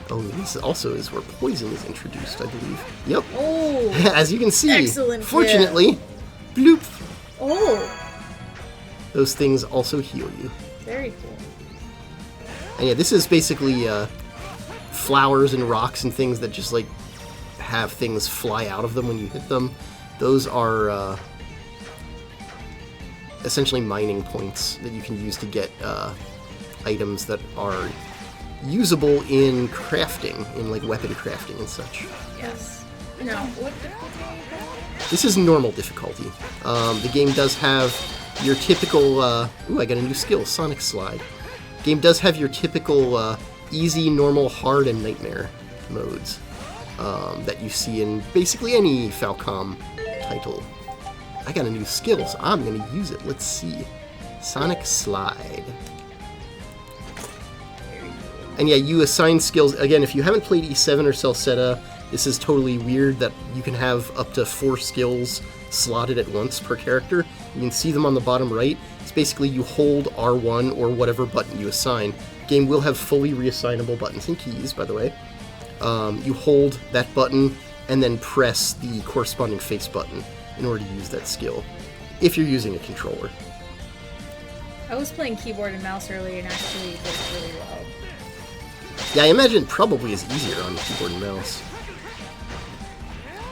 Speaker 3: Oh, this also is where poison is introduced, I believe. Yep.
Speaker 1: Oh.
Speaker 3: As you can see,
Speaker 1: Excellent,
Speaker 3: fortunately, bloop,
Speaker 1: Oh.
Speaker 3: those things also heal you.
Speaker 1: Very cool.
Speaker 3: And yeah, this is basically flowers and rocks and things that just like have things fly out of them when you hit them. Those are essentially mining points that you can use to get items that are usable in crafting, in like weapon crafting and such.
Speaker 1: Yes. No.
Speaker 2: What difficulty are you playing?
Speaker 3: This is normal difficulty. The game does have your typical... ooh, I got a new skill, Sonic Slide. Game does have your typical easy, normal, hard, and nightmare modes that you see in basically any Falcom title. I got a new skill, so I'm going to use it. Let's see. Sonic Slide. And yeah, you assign skills. Again, if you haven't played E7 or Celceta, this is totally weird that you can have up to 4 skills slotted at once per character. You can see them on the bottom right. It's basically you hold R1 or whatever button you assign. Game will have fully reassignable buttons and keys, by the way. You hold that button and then press the corresponding face button in order to use that skill, if you're using a controller.
Speaker 1: I was playing keyboard and mouse earlier and actually did really well.
Speaker 3: Yeah, I imagine it probably is easier on keyboard and mouse.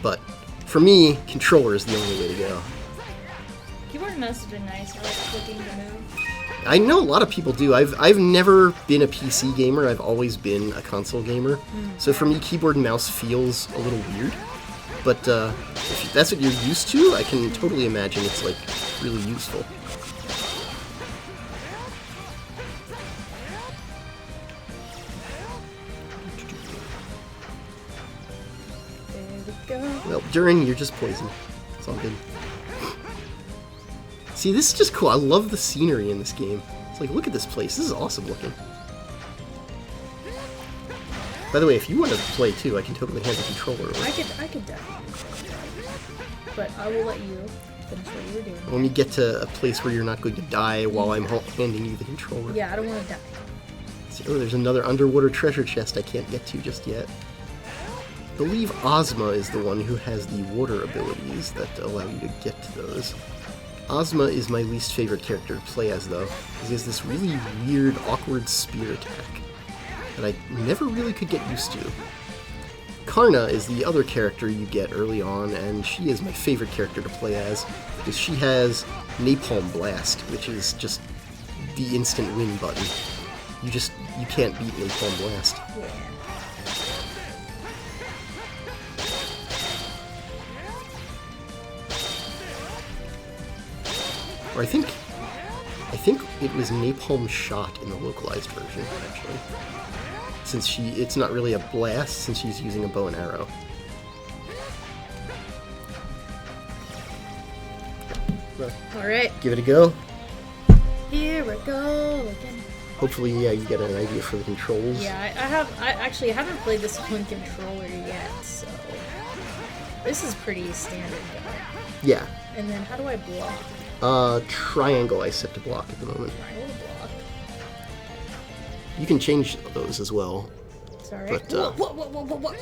Speaker 3: But for me, controller is the only way to go.
Speaker 2: Keyboard and mouse has been nice. I like clicking the move.
Speaker 3: I know a lot of people do. I've never been a PC gamer. I've always been a console gamer. So for me, keyboard and mouse feels a little weird. But if that's what you're used to, I can totally imagine it's like really useful.
Speaker 1: There we go.
Speaker 3: Well, Durin, you're just poison. It's all good. See, this is just cool. I love the scenery in this game. It's like, look at this place. This is awesome looking. By the way, if you want to play too, I can totally hand the controller over.
Speaker 1: I could definitely. But I will let you finish what you were doing.
Speaker 3: When you get to a place where you're not going to die while I'm handing you the controller.
Speaker 1: Yeah, I don't want to die.
Speaker 3: See, oh, there's another underwater treasure chest I can't get to just yet. I believe Ozma is the one who has the water abilities that allow you to get to those. Ozma is my least favorite character to play as, though, because he has this really weird, awkward spear attack that I never really could get used to. Karna is the other character you get early on, and she is my favorite character to play as, because she has Napalm Blast, which is just the instant win button. You can't beat Napalm Blast.
Speaker 1: Yeah.
Speaker 3: Or I think it was Napalm Shot in the localized version, actually. Since it's not really a blast, since she's using a bow and arrow.
Speaker 1: Alright,
Speaker 3: Give it a go.
Speaker 1: here we go again.
Speaker 3: Hopefully, yeah, you get an idea for the controls.
Speaker 1: Yeah, I haven't played this one controller yet, so this is pretty standard though.
Speaker 3: Yeah.
Speaker 1: And then how do I block?
Speaker 3: Triangle I set to block at the moment.
Speaker 1: Triangle to block.
Speaker 3: You can change those as well.
Speaker 1: It's alright.
Speaker 3: But,
Speaker 1: What?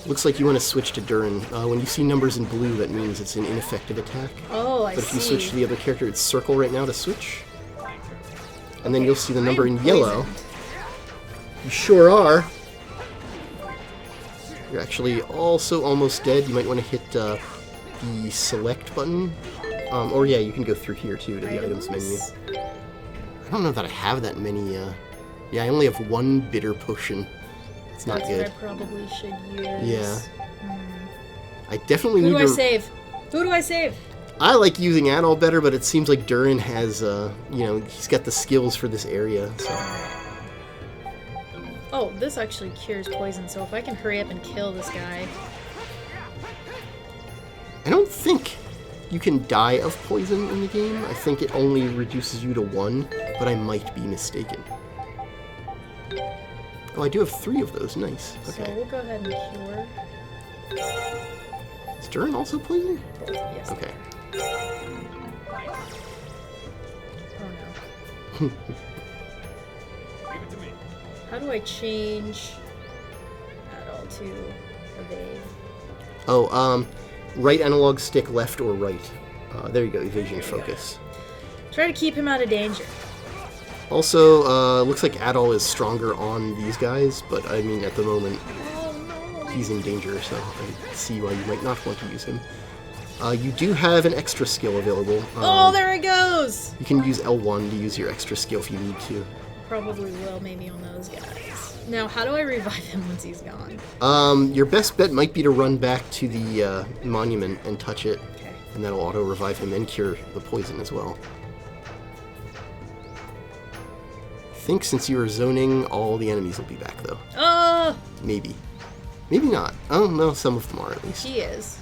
Speaker 3: looks like you want to switch to Durin. When you see numbers in blue, that means it's an ineffective attack.
Speaker 1: Oh, I
Speaker 3: But if you
Speaker 1: see.
Speaker 3: switch to the other character, it's circle right now to switch. And then you'll see the
Speaker 1: I
Speaker 3: number
Speaker 1: am
Speaker 3: in yellow.
Speaker 1: poisoned.
Speaker 3: You sure are. You're actually also almost dead. You might want to hit the select button. Or yeah, you can go through here too to the items menu. I don't know that I have that many. Yeah, I only have one bitter potion. It's not
Speaker 1: That's
Speaker 3: good.
Speaker 1: what I probably should use.
Speaker 3: Yeah. I definitely
Speaker 1: Who
Speaker 3: need
Speaker 1: do I
Speaker 3: to.
Speaker 1: save? Who do I save?
Speaker 3: I like using Adol better, but it seems like Durin has, he's got the skills for this area. So.
Speaker 1: Oh, this actually cures poison, so if I can hurry up and kill this guy.
Speaker 3: I don't think you can die of poison in the game. I think it only reduces you to 1, but I might be mistaken. Oh, I do have 3 of those. Nice.
Speaker 1: So
Speaker 3: Okay.
Speaker 1: we'll go ahead and cure.
Speaker 3: Is Durin also poison?
Speaker 1: Yes.
Speaker 3: Okay.
Speaker 1: Oh no. How do I change Adol to evade?
Speaker 3: Oh, right analog stick, left or right. There you go, evasion focus.
Speaker 1: Try to keep him out of danger.
Speaker 3: Also, looks like Adol is stronger on these guys, but I mean, at the moment,
Speaker 1: Oh no.
Speaker 3: he's in danger, so I see why you might not want to use him. You do have an extra skill available.
Speaker 1: Oh, there it goes!
Speaker 3: You can use L1 to use your extra skill if you need to.
Speaker 1: Probably will, maybe on those guys. Now, how do I revive him once he's gone?
Speaker 3: Your best bet might be to run back to the monument and touch it,
Speaker 1: Okay.
Speaker 3: and that'll auto-revive him and cure the poison as well. I think since you are zoning, all the enemies will be back, though.
Speaker 1: Oh!
Speaker 3: Maybe. Maybe not. Oh, no, some of them are, at least.
Speaker 1: She is.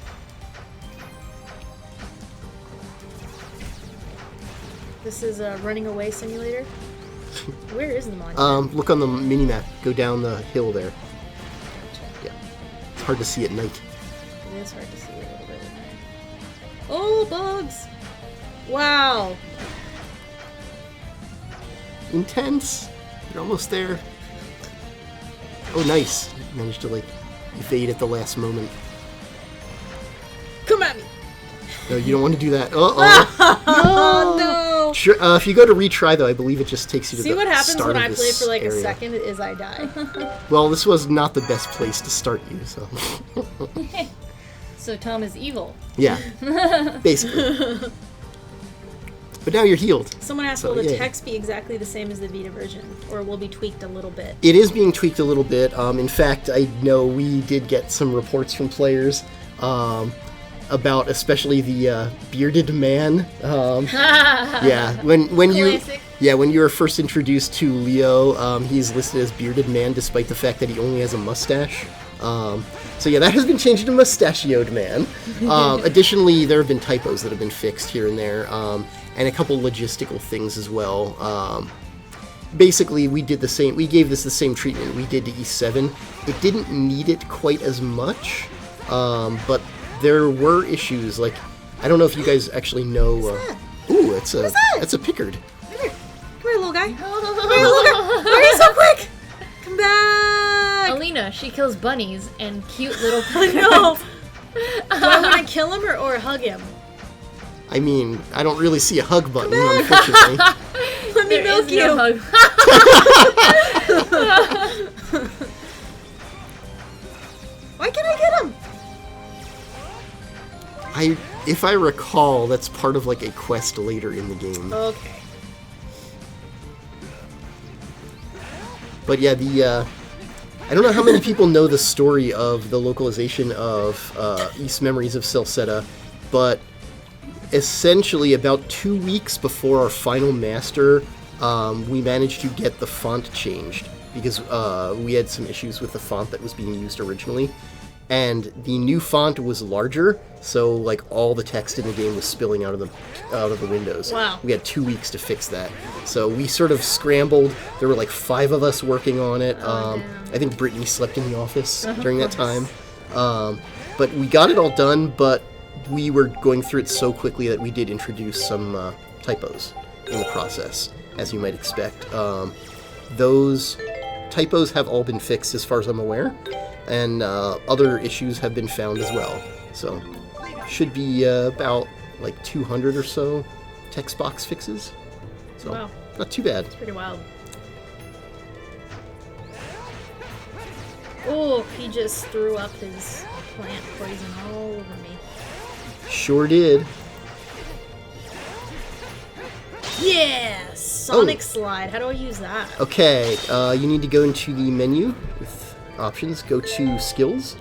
Speaker 1: This is a running away simulator. Where is the monument?
Speaker 3: Look on the mini-map. Go down the hill there. Yeah. It's hard to see at night.
Speaker 1: It is hard to see a little bit at night. Oh, bugs! Wow.
Speaker 3: Intense. You're almost there. Oh, nice. Managed to, evade at the last moment.
Speaker 1: Come at me!
Speaker 3: No, you don't want to do that. Uh-oh.
Speaker 1: Oh, no! no.
Speaker 3: Sure, if you go to retry, though, I believe it just takes you to
Speaker 1: See
Speaker 3: the
Speaker 1: what happens
Speaker 3: start
Speaker 1: when
Speaker 3: of
Speaker 1: I
Speaker 3: this
Speaker 1: play for like
Speaker 3: area.
Speaker 1: a second is I die.
Speaker 3: Well, this was not the best place to start you, so...
Speaker 2: So Tom is evil.
Speaker 3: Yeah, basically. But now you're healed.
Speaker 1: Someone asked,
Speaker 3: So,
Speaker 1: will the
Speaker 3: yay.
Speaker 1: text be exactly the same as the Vita version, or will be tweaked a little bit?
Speaker 3: It is being tweaked a little bit. In fact, I know we did get some reports from players about especially the bearded man. Yeah, when you
Speaker 2: Classic.
Speaker 3: when you were first introduced to Leo, he's listed as bearded man despite the fact that he only has a mustache. So yeah, that has been changed to mustachioed man. Additionally, there have been typos that have been fixed here and there, and a couple logistical things as well. Basically, we did the same. We gave this the same treatment we did to E7. It didn't need it quite as much, but there were issues. Like, I don't know if you guys actually know. Ooh, it's a that's a Pickard.
Speaker 1: Come here, little guy. Come here, little guy. Why are you so quick? Come back.
Speaker 2: Alina, she kills bunnies and cute little
Speaker 1: No. Do I want to kill him or hug him?
Speaker 3: I mean, I don't really see a hug button, unfortunately.
Speaker 1: Let me
Speaker 2: There
Speaker 1: milk
Speaker 2: is
Speaker 1: you.
Speaker 2: no hug.
Speaker 1: Why can't I get him?
Speaker 3: If I recall, that's part of like a quest later in the game.
Speaker 1: Okay.
Speaker 3: But yeah, I don't know how many people know the story of the localization of East Memories of Celceta, but essentially about 2 weeks before our final master, we managed to get the font changed because we had some issues with the font that was being used originally. And the new font was larger, so like all the text in the game was spilling out of the windows.
Speaker 1: Wow.
Speaker 3: We had 2 weeks to fix that. So we sort of scrambled. There were like 5 of us working on it. I think Brittany slept in the office during that time. But we got it all done, but we were going through it so quickly that we did introduce some typos in the process, as you might expect. Those typos have all been fixed as far as I'm aware, and other issues have been found as well. So should be about like 200 or so text box fixes. So
Speaker 1: Wow.
Speaker 3: not too bad.
Speaker 1: Pretty wild. Oh, he just threw up his plant poison all over me.
Speaker 3: Sure did.
Speaker 1: Yeah! Sonic Slide. How do I use that?
Speaker 3: Okay, you need to go into the menu with options, go to skills,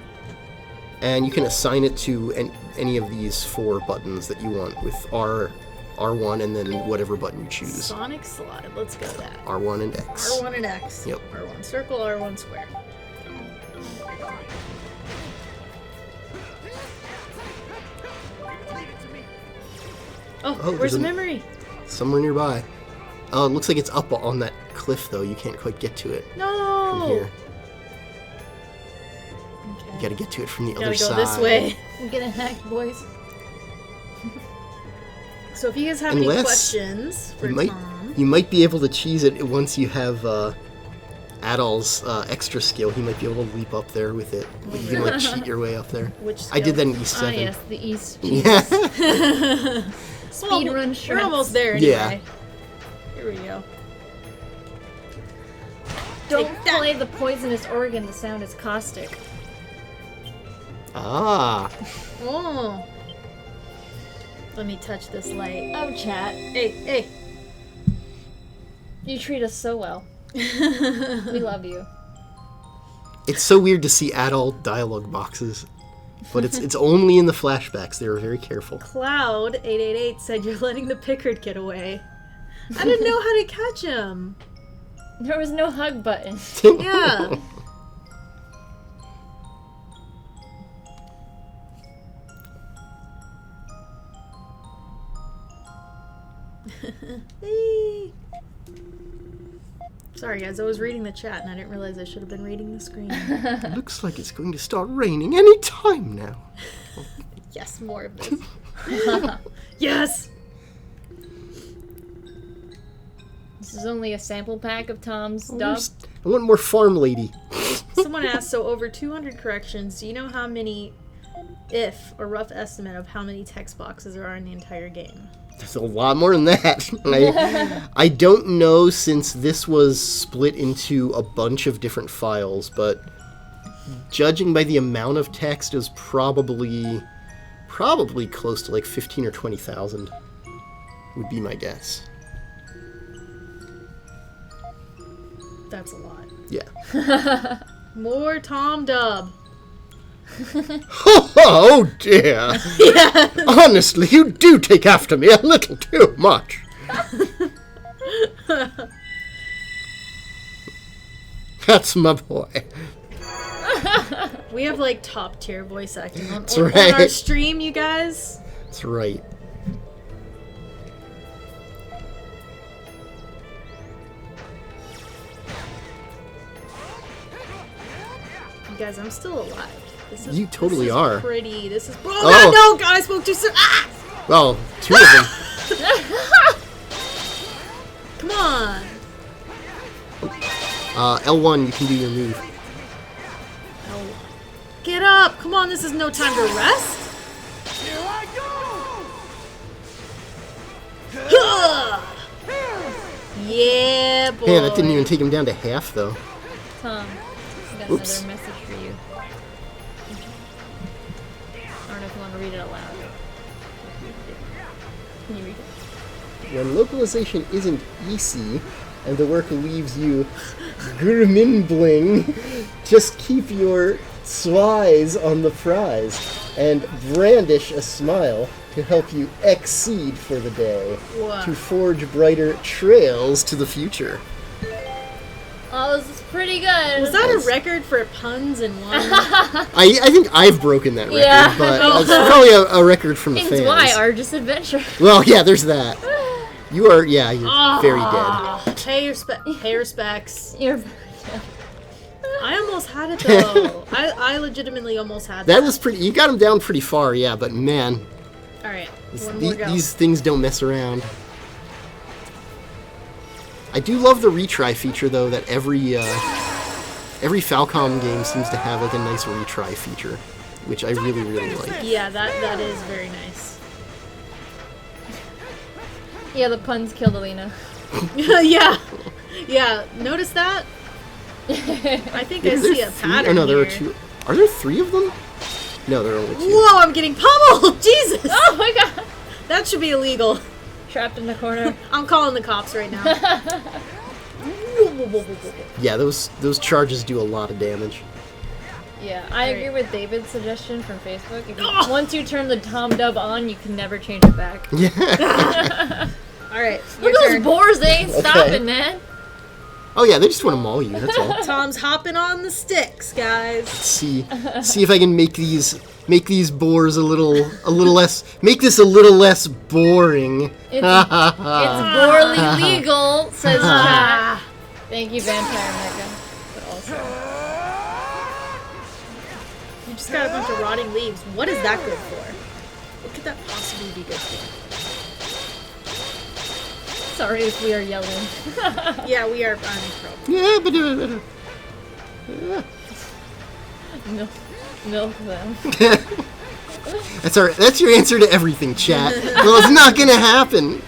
Speaker 3: and you can assign it to any of these 4 buttons that you want with R1 and then whatever button you choose.
Speaker 1: Sonic Slide. Let's go that.
Speaker 3: R1 and X.
Speaker 1: R1 and X.
Speaker 3: Yep.
Speaker 1: R1 circle, R1 square. Oh,
Speaker 3: Oh,
Speaker 1: where's
Speaker 3: there's
Speaker 1: the
Speaker 3: a-
Speaker 1: memory?
Speaker 3: Somewhere nearby. Oh, it looks like it's up on that cliff, though. You can't quite get to it
Speaker 1: No!
Speaker 3: from here.
Speaker 1: Okay.
Speaker 3: You gotta get to it from the
Speaker 1: Gotta
Speaker 3: other
Speaker 1: go
Speaker 3: side.
Speaker 1: this way.
Speaker 2: I'm getting hacked, boys.
Speaker 1: So if you guys have any
Speaker 3: Unless
Speaker 1: questions for Tom...
Speaker 3: You might be able to cheese it once you have Adol's extra skill. He might be able to leap up there with it. You can like cheat your way up there.
Speaker 1: Which
Speaker 3: I did that
Speaker 1: skill?
Speaker 3: in E7.
Speaker 2: Ah, yes, the East.
Speaker 3: Yeah.
Speaker 2: Speed run
Speaker 1: We're
Speaker 2: shreds.
Speaker 1: almost there anyway.
Speaker 3: Yeah.
Speaker 1: Here we go.
Speaker 2: Don't
Speaker 1: Take that.
Speaker 2: play the poisonous organ. The sound is caustic.
Speaker 3: Ah.
Speaker 1: Oh. Let me touch this light.
Speaker 2: Oh, chat.
Speaker 1: Hey.
Speaker 2: You treat us so well. We love you.
Speaker 3: It's so weird to see adult dialogue boxes, but it's only in the flashbacks. They were very careful.
Speaker 1: Cloud888 said you're letting the Pickard get away. I didn't know how to catch him.
Speaker 2: There was no hug button.
Speaker 1: Yeah. Hey. Sorry guys, I was reading the chat and I didn't realize I should have been reading the screen.
Speaker 3: Looks like it's going to start raining any time now.
Speaker 1: Yes, more of this. Yes!
Speaker 2: This is only a sample pack of Tom's
Speaker 3: I
Speaker 2: dub.
Speaker 3: want more farm lady.
Speaker 1: Someone asked, so over 200 corrections, do you know how many, if, a rough estimate of how many text boxes there are in the entire game?
Speaker 3: There's a lot more than that. I don't know, since this was split into a bunch of different files, but judging by the amount of text, it was probably close to like 15 or 20,000 would be my guess.
Speaker 1: That's a lot.
Speaker 3: Yeah.
Speaker 1: More Tom Dub.
Speaker 3: Oh dear.
Speaker 1: Yeah.
Speaker 3: Honestly, you do take after me a little too much. That's my boy.
Speaker 1: We have like top tier voice acting on
Speaker 3: right.
Speaker 1: our stream, you guys.
Speaker 3: That's right.
Speaker 1: You guys, I'm still alive.
Speaker 3: You totally
Speaker 1: this is
Speaker 3: are.
Speaker 1: Pretty. This is. Oh,
Speaker 3: Oh.
Speaker 1: God, no! God, I spoke too soon. Ah!
Speaker 3: Well, two of them.
Speaker 1: Come on.
Speaker 3: L1, you can do your move.
Speaker 1: Oh. Get up! Come on, this is no time to rest. Huh. Yeah, boy.
Speaker 3: Man, that didn't even take him down to half, though.
Speaker 2: Tom, I got
Speaker 3: Oops.
Speaker 2: another message for you. I don't know if you want to read it out loud. Can you read it?
Speaker 3: When localization isn't easy, and the work leaves you gremlin, just keep your swies on the prize, and brandish a smile to help you exceed for the day,
Speaker 1: Wow.
Speaker 3: to forge brighter trails to the future.
Speaker 2: Oh, this is pretty good.
Speaker 1: Was that a record for puns in one?
Speaker 3: I think I've broken that record,
Speaker 2: Yeah.
Speaker 3: but it's probably a record from the
Speaker 2: It's
Speaker 3: fans.
Speaker 2: why Argus Adventure.
Speaker 3: Well, yeah, there's that. You're very dead.
Speaker 1: Pay respects.
Speaker 2: You're
Speaker 1: I almost had it though. I legitimately almost had
Speaker 3: That was pretty. You got him down pretty far, yeah. But man,
Speaker 1: All right, one more go.
Speaker 3: these things don't mess around. I do love the retry feature, though. That every Falcom game seems to have like a nice retry feature, which I really like.
Speaker 1: Yeah, that is very nice.
Speaker 2: Yeah, the puns killed Alina.
Speaker 1: yeah. Notice that? I think I
Speaker 3: Is
Speaker 1: see
Speaker 3: there
Speaker 1: a
Speaker 3: three?
Speaker 1: pattern
Speaker 3: Oh no, there are
Speaker 1: here.
Speaker 3: two. Are there three of them? No, there are only two.
Speaker 1: Whoa, I'm getting pummeled! Jesus!
Speaker 2: Oh my god!
Speaker 1: That should be illegal.
Speaker 2: Trapped in the corner.
Speaker 1: I'm calling the cops right now.
Speaker 3: Yeah, those charges do a lot of damage.
Speaker 2: Yeah, I agree
Speaker 1: Right.
Speaker 2: with David's suggestion from Facebook. If you,
Speaker 1: Oh!
Speaker 2: once you turn the Tom Dub on, you can never change it back.
Speaker 3: Yeah.
Speaker 1: All right,
Speaker 2: Look
Speaker 1: your
Speaker 2: at those
Speaker 1: turn.
Speaker 2: boars, they ain't
Speaker 3: Okay.
Speaker 2: stopping, man.
Speaker 3: Oh yeah, they just want to maul you. That's all.
Speaker 1: Tom's hopping on the sticks, guys.
Speaker 3: See if I can make these boars a little less. Make this a little less boring.
Speaker 2: It's boarly legal, says chat.
Speaker 1: Ah,
Speaker 2: Thank you, Vampire Mecca. But also,
Speaker 1: you just got a bunch of rotting leaves. What is that good for? What could that possibly be good for?
Speaker 2: sorry if we are yelling.
Speaker 1: Yeah, we are unpro.
Speaker 3: Yeah, but
Speaker 2: Milk them.
Speaker 3: that's your answer to everything, chat. Well, it's not gonna happen.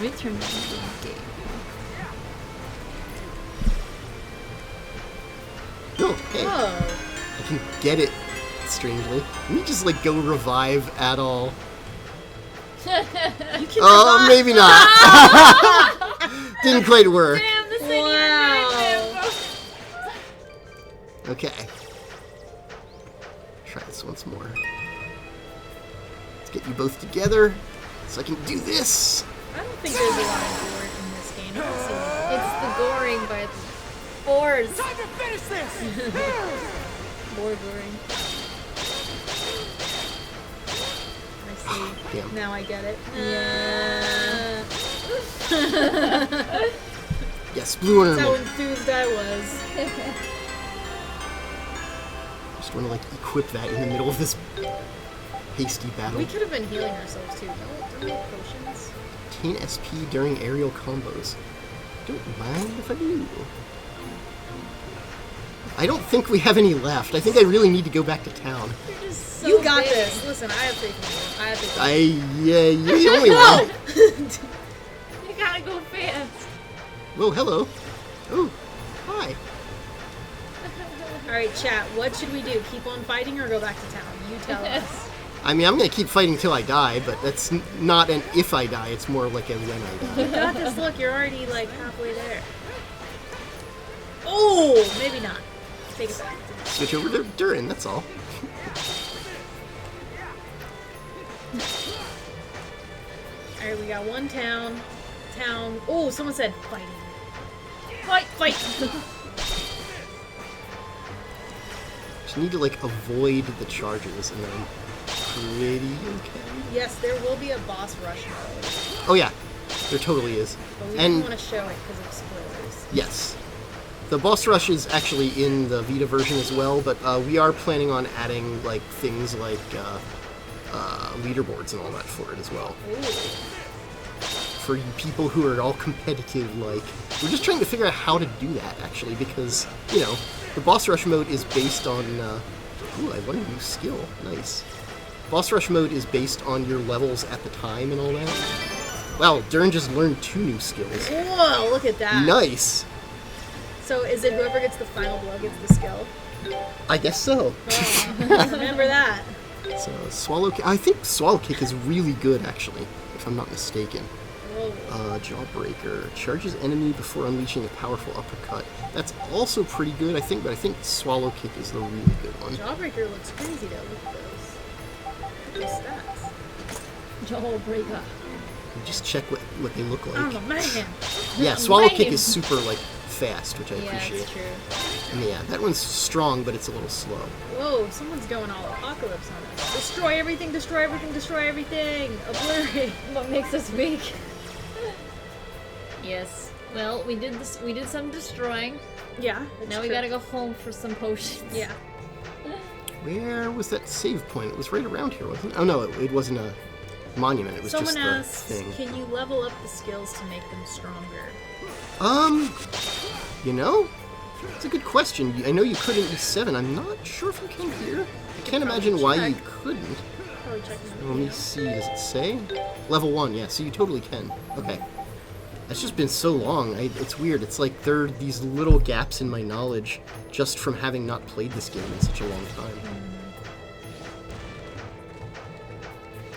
Speaker 2: Return game.
Speaker 3: Oh, hey,
Speaker 1: Oh.
Speaker 3: I can get it. Strangely, let me just like go revive at all.
Speaker 1: You can
Speaker 3: Oh,
Speaker 1: revive-
Speaker 3: maybe not. Didn't quite work.
Speaker 2: Damn, this
Speaker 1: Wow.
Speaker 3: Okay. Try this once more. Let's get you both together so I can do this.
Speaker 1: I don't think there's a lot of gore in this game. I don't see any.
Speaker 2: It's the goring by the boars.
Speaker 4: Time to finish this!
Speaker 2: Boar goring.
Speaker 1: I see.
Speaker 3: Damn.
Speaker 1: Now I get it.
Speaker 2: Yeah.
Speaker 3: Yes, blue and
Speaker 1: That's how
Speaker 3: normal.
Speaker 1: enthused I was.
Speaker 3: Just want to like equip that in the middle of this hasty battle.
Speaker 1: We could have been healing ourselves too. Don't we have potions?
Speaker 3: Obtain SP during aerial combos. Don't mind if I do. I don't think we have any left. I think I really need to go back to town.
Speaker 2: You're just so
Speaker 1: You got
Speaker 2: big.
Speaker 1: this. Listen, I have faith in you. I have faith in you.
Speaker 3: Yeah, you're the only one.
Speaker 2: You gotta go fast.
Speaker 3: Whoa, hello. Oh, hi.
Speaker 1: All right, chat. What should we do? Keep on fighting or go back to town? You tell us.
Speaker 3: I mean, I'm gonna keep fighting till I die, but that's not an if I die. It's more like a when I die.
Speaker 1: You got this. Look, you're already like halfway there. Oh, maybe not. Take it back.
Speaker 3: Switch over to Durin. That's all.
Speaker 1: All right, we got one town. Oh, someone said fighting. Fight.
Speaker 3: Just need to like avoid the charges, and then I'm pretty okay.
Speaker 1: Yes, there will be a boss rush mode,
Speaker 3: Oh yeah, there totally is.
Speaker 1: but we
Speaker 3: And
Speaker 1: don't want to show it because of spoilers.
Speaker 3: yes, the boss rush is actually in the Vita version as well, but we are planning on adding like things like leaderboards and all that for it as well.
Speaker 1: Ooh.
Speaker 3: For you people who are all competitive, like, we're just trying to figure out how to do that, actually, because, you know, the boss rush mode is based on, ooh, I want a new skill. Nice. Boss rush mode is based on your levels at the time and all that. Wow, Durin just learned 2 new skills.
Speaker 1: Whoa, look at that.
Speaker 3: Nice!
Speaker 1: So is it whoever gets the final blow gets the skill?
Speaker 3: I guess so.
Speaker 1: Oh, remember that.
Speaker 3: So, Swallow Kick, I think Swallow Kick is really good, actually, if I'm not mistaken.
Speaker 1: Whoa.
Speaker 3: Jawbreaker charges enemy before unleashing a powerful uppercut. That's also pretty good, I think, but I think Swallow Kick is the really good one.
Speaker 1: Jawbreaker looks crazy though. Look at those stats.
Speaker 2: Jawbreaker.
Speaker 3: Just check what they look like.
Speaker 1: I'm a man.
Speaker 3: Yeah, Swallow Kick
Speaker 2: Man.
Speaker 3: is super, like, fast, which I
Speaker 2: Yeah,
Speaker 3: appreciate.
Speaker 2: that's true.
Speaker 3: And yeah, that one's strong, but it's a little slow.
Speaker 1: Whoa, someone's going all apocalypse on us. Destroy everything, destroy everything, destroy everything. Obliterate.
Speaker 2: What makes us weak? Yes. Well, we did this. We did some destroying.
Speaker 1: Yeah. that's
Speaker 2: Now we
Speaker 1: true.
Speaker 2: gotta go home for some potions.
Speaker 1: Yeah.
Speaker 3: Where was that save point? It was right around here, wasn't it? Oh no, it wasn't a monument, it was
Speaker 1: Someone
Speaker 3: just the
Speaker 1: asks,
Speaker 3: thing.
Speaker 1: can you level up the skills to make them stronger?
Speaker 3: You know? It's a good question. I know you could in E7. I'm not sure if you can here. I can't imagine why you couldn't.
Speaker 1: Probably check
Speaker 3: Let me see, does it say? Level 1, yeah, so you totally can. Okay. It's just been so long. It's weird. It's like there are these little gaps in my knowledge just from having not played this game in such a long time.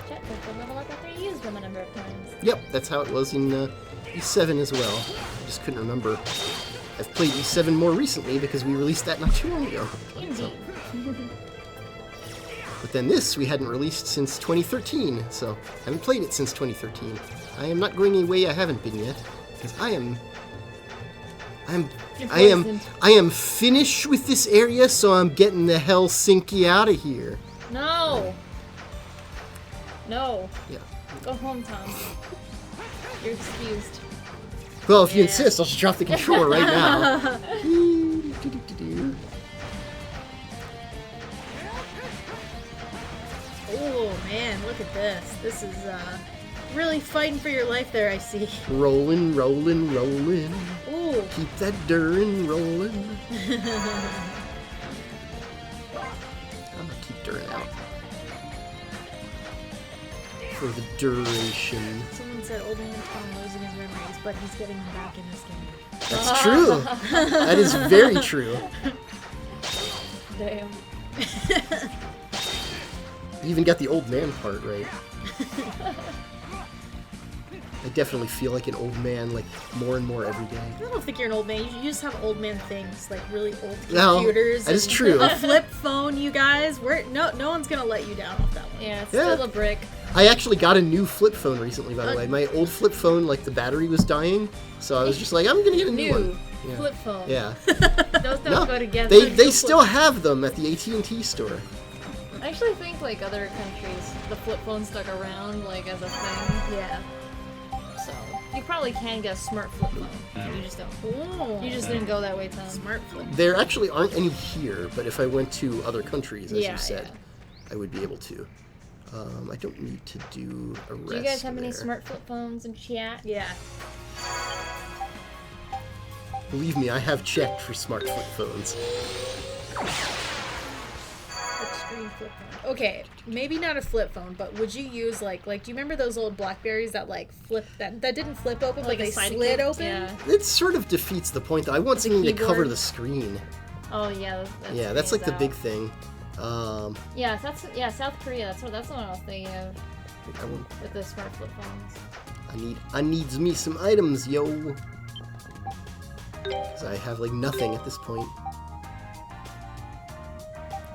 Speaker 2: Chat says they level up after you use them a number of times.
Speaker 3: Yep, that's how it was in E7 as well. I just couldn't remember. I've played E7 more recently because we released that not too long ago.
Speaker 2: Indeed.
Speaker 3: But then this we hadn't released since 2013, so I haven't played it since 2013. I am not going away I haven't been yet, because I am finished with this area, so I'm getting the Helsinki out of here.
Speaker 2: No. No.
Speaker 3: Yeah.
Speaker 2: Go home, Tom. You're excused.
Speaker 3: Well, if you
Speaker 2: Yeah.
Speaker 3: insist, I'll just drop the controller right now.
Speaker 1: Oh man, look at this. This is really fighting for your life there, I see.
Speaker 3: Rolling, rolling, rolling.
Speaker 1: Ooh.
Speaker 3: Keep that Durin rolling. I'm gonna keep Durin out. For the duration.
Speaker 1: Someone said old man Tom losing his memories, but he's getting them back in this game.
Speaker 3: That's true. That is very true.
Speaker 2: Damn.
Speaker 3: You even got the old man part right. I definitely feel like an old man, like, more and more every day.
Speaker 1: I don't think you're an old man. You just have old man things, like really old
Speaker 3: No,
Speaker 1: computers.
Speaker 3: that is
Speaker 1: and
Speaker 3: true.
Speaker 1: A flip phone, you guys. No one's gonna let you down off that one.
Speaker 2: Yeah, it's
Speaker 3: Yeah.
Speaker 2: still a brick.
Speaker 3: I actually got a new flip phone recently, by the way. My old flip phone, like, the battery was dying, so I was just like, I'm gonna get a new one. Yeah.
Speaker 2: Flip phone.
Speaker 3: Yeah.
Speaker 2: Those don't
Speaker 3: No,
Speaker 2: go together.
Speaker 3: they still have them at the AT&T store.
Speaker 2: I actually think like other countries, the flip phone stuck around like as a thing.
Speaker 1: Yeah.
Speaker 2: So you probably can get a smart flip phone. You just don't.
Speaker 1: Ooh.
Speaker 2: You just didn't go that way, Tom.
Speaker 1: Smart flip.
Speaker 3: There actually aren't any here, but if I went to other countries, as
Speaker 2: Yeah,
Speaker 3: you said,
Speaker 2: yeah.
Speaker 3: I would be able to. I don't need to do a rest
Speaker 2: Do you guys have any
Speaker 3: there.
Speaker 2: smart flip phones in chat?
Speaker 1: Yeah.
Speaker 3: Believe me, I have checked for smart flip phones.
Speaker 1: Touchscreen flip phone. Okay, maybe not a flip phone, but would you use like do you remember those old Blackberries that like flip that didn't flip open,
Speaker 2: Like
Speaker 1: but
Speaker 2: a
Speaker 1: they
Speaker 2: side
Speaker 1: slid
Speaker 2: kick?
Speaker 1: open?
Speaker 2: Yeah.
Speaker 3: It sort of defeats the point, though. I want something to cover
Speaker 2: keyboard?
Speaker 3: the screen.
Speaker 2: Oh yeah.
Speaker 3: That's like the
Speaker 2: out.
Speaker 3: big thing.
Speaker 2: Yeah, South Korea. That's what I was thinking of with the smart flip phones.
Speaker 3: I needs me some items, yo. 'Cause I have like nothing at this point.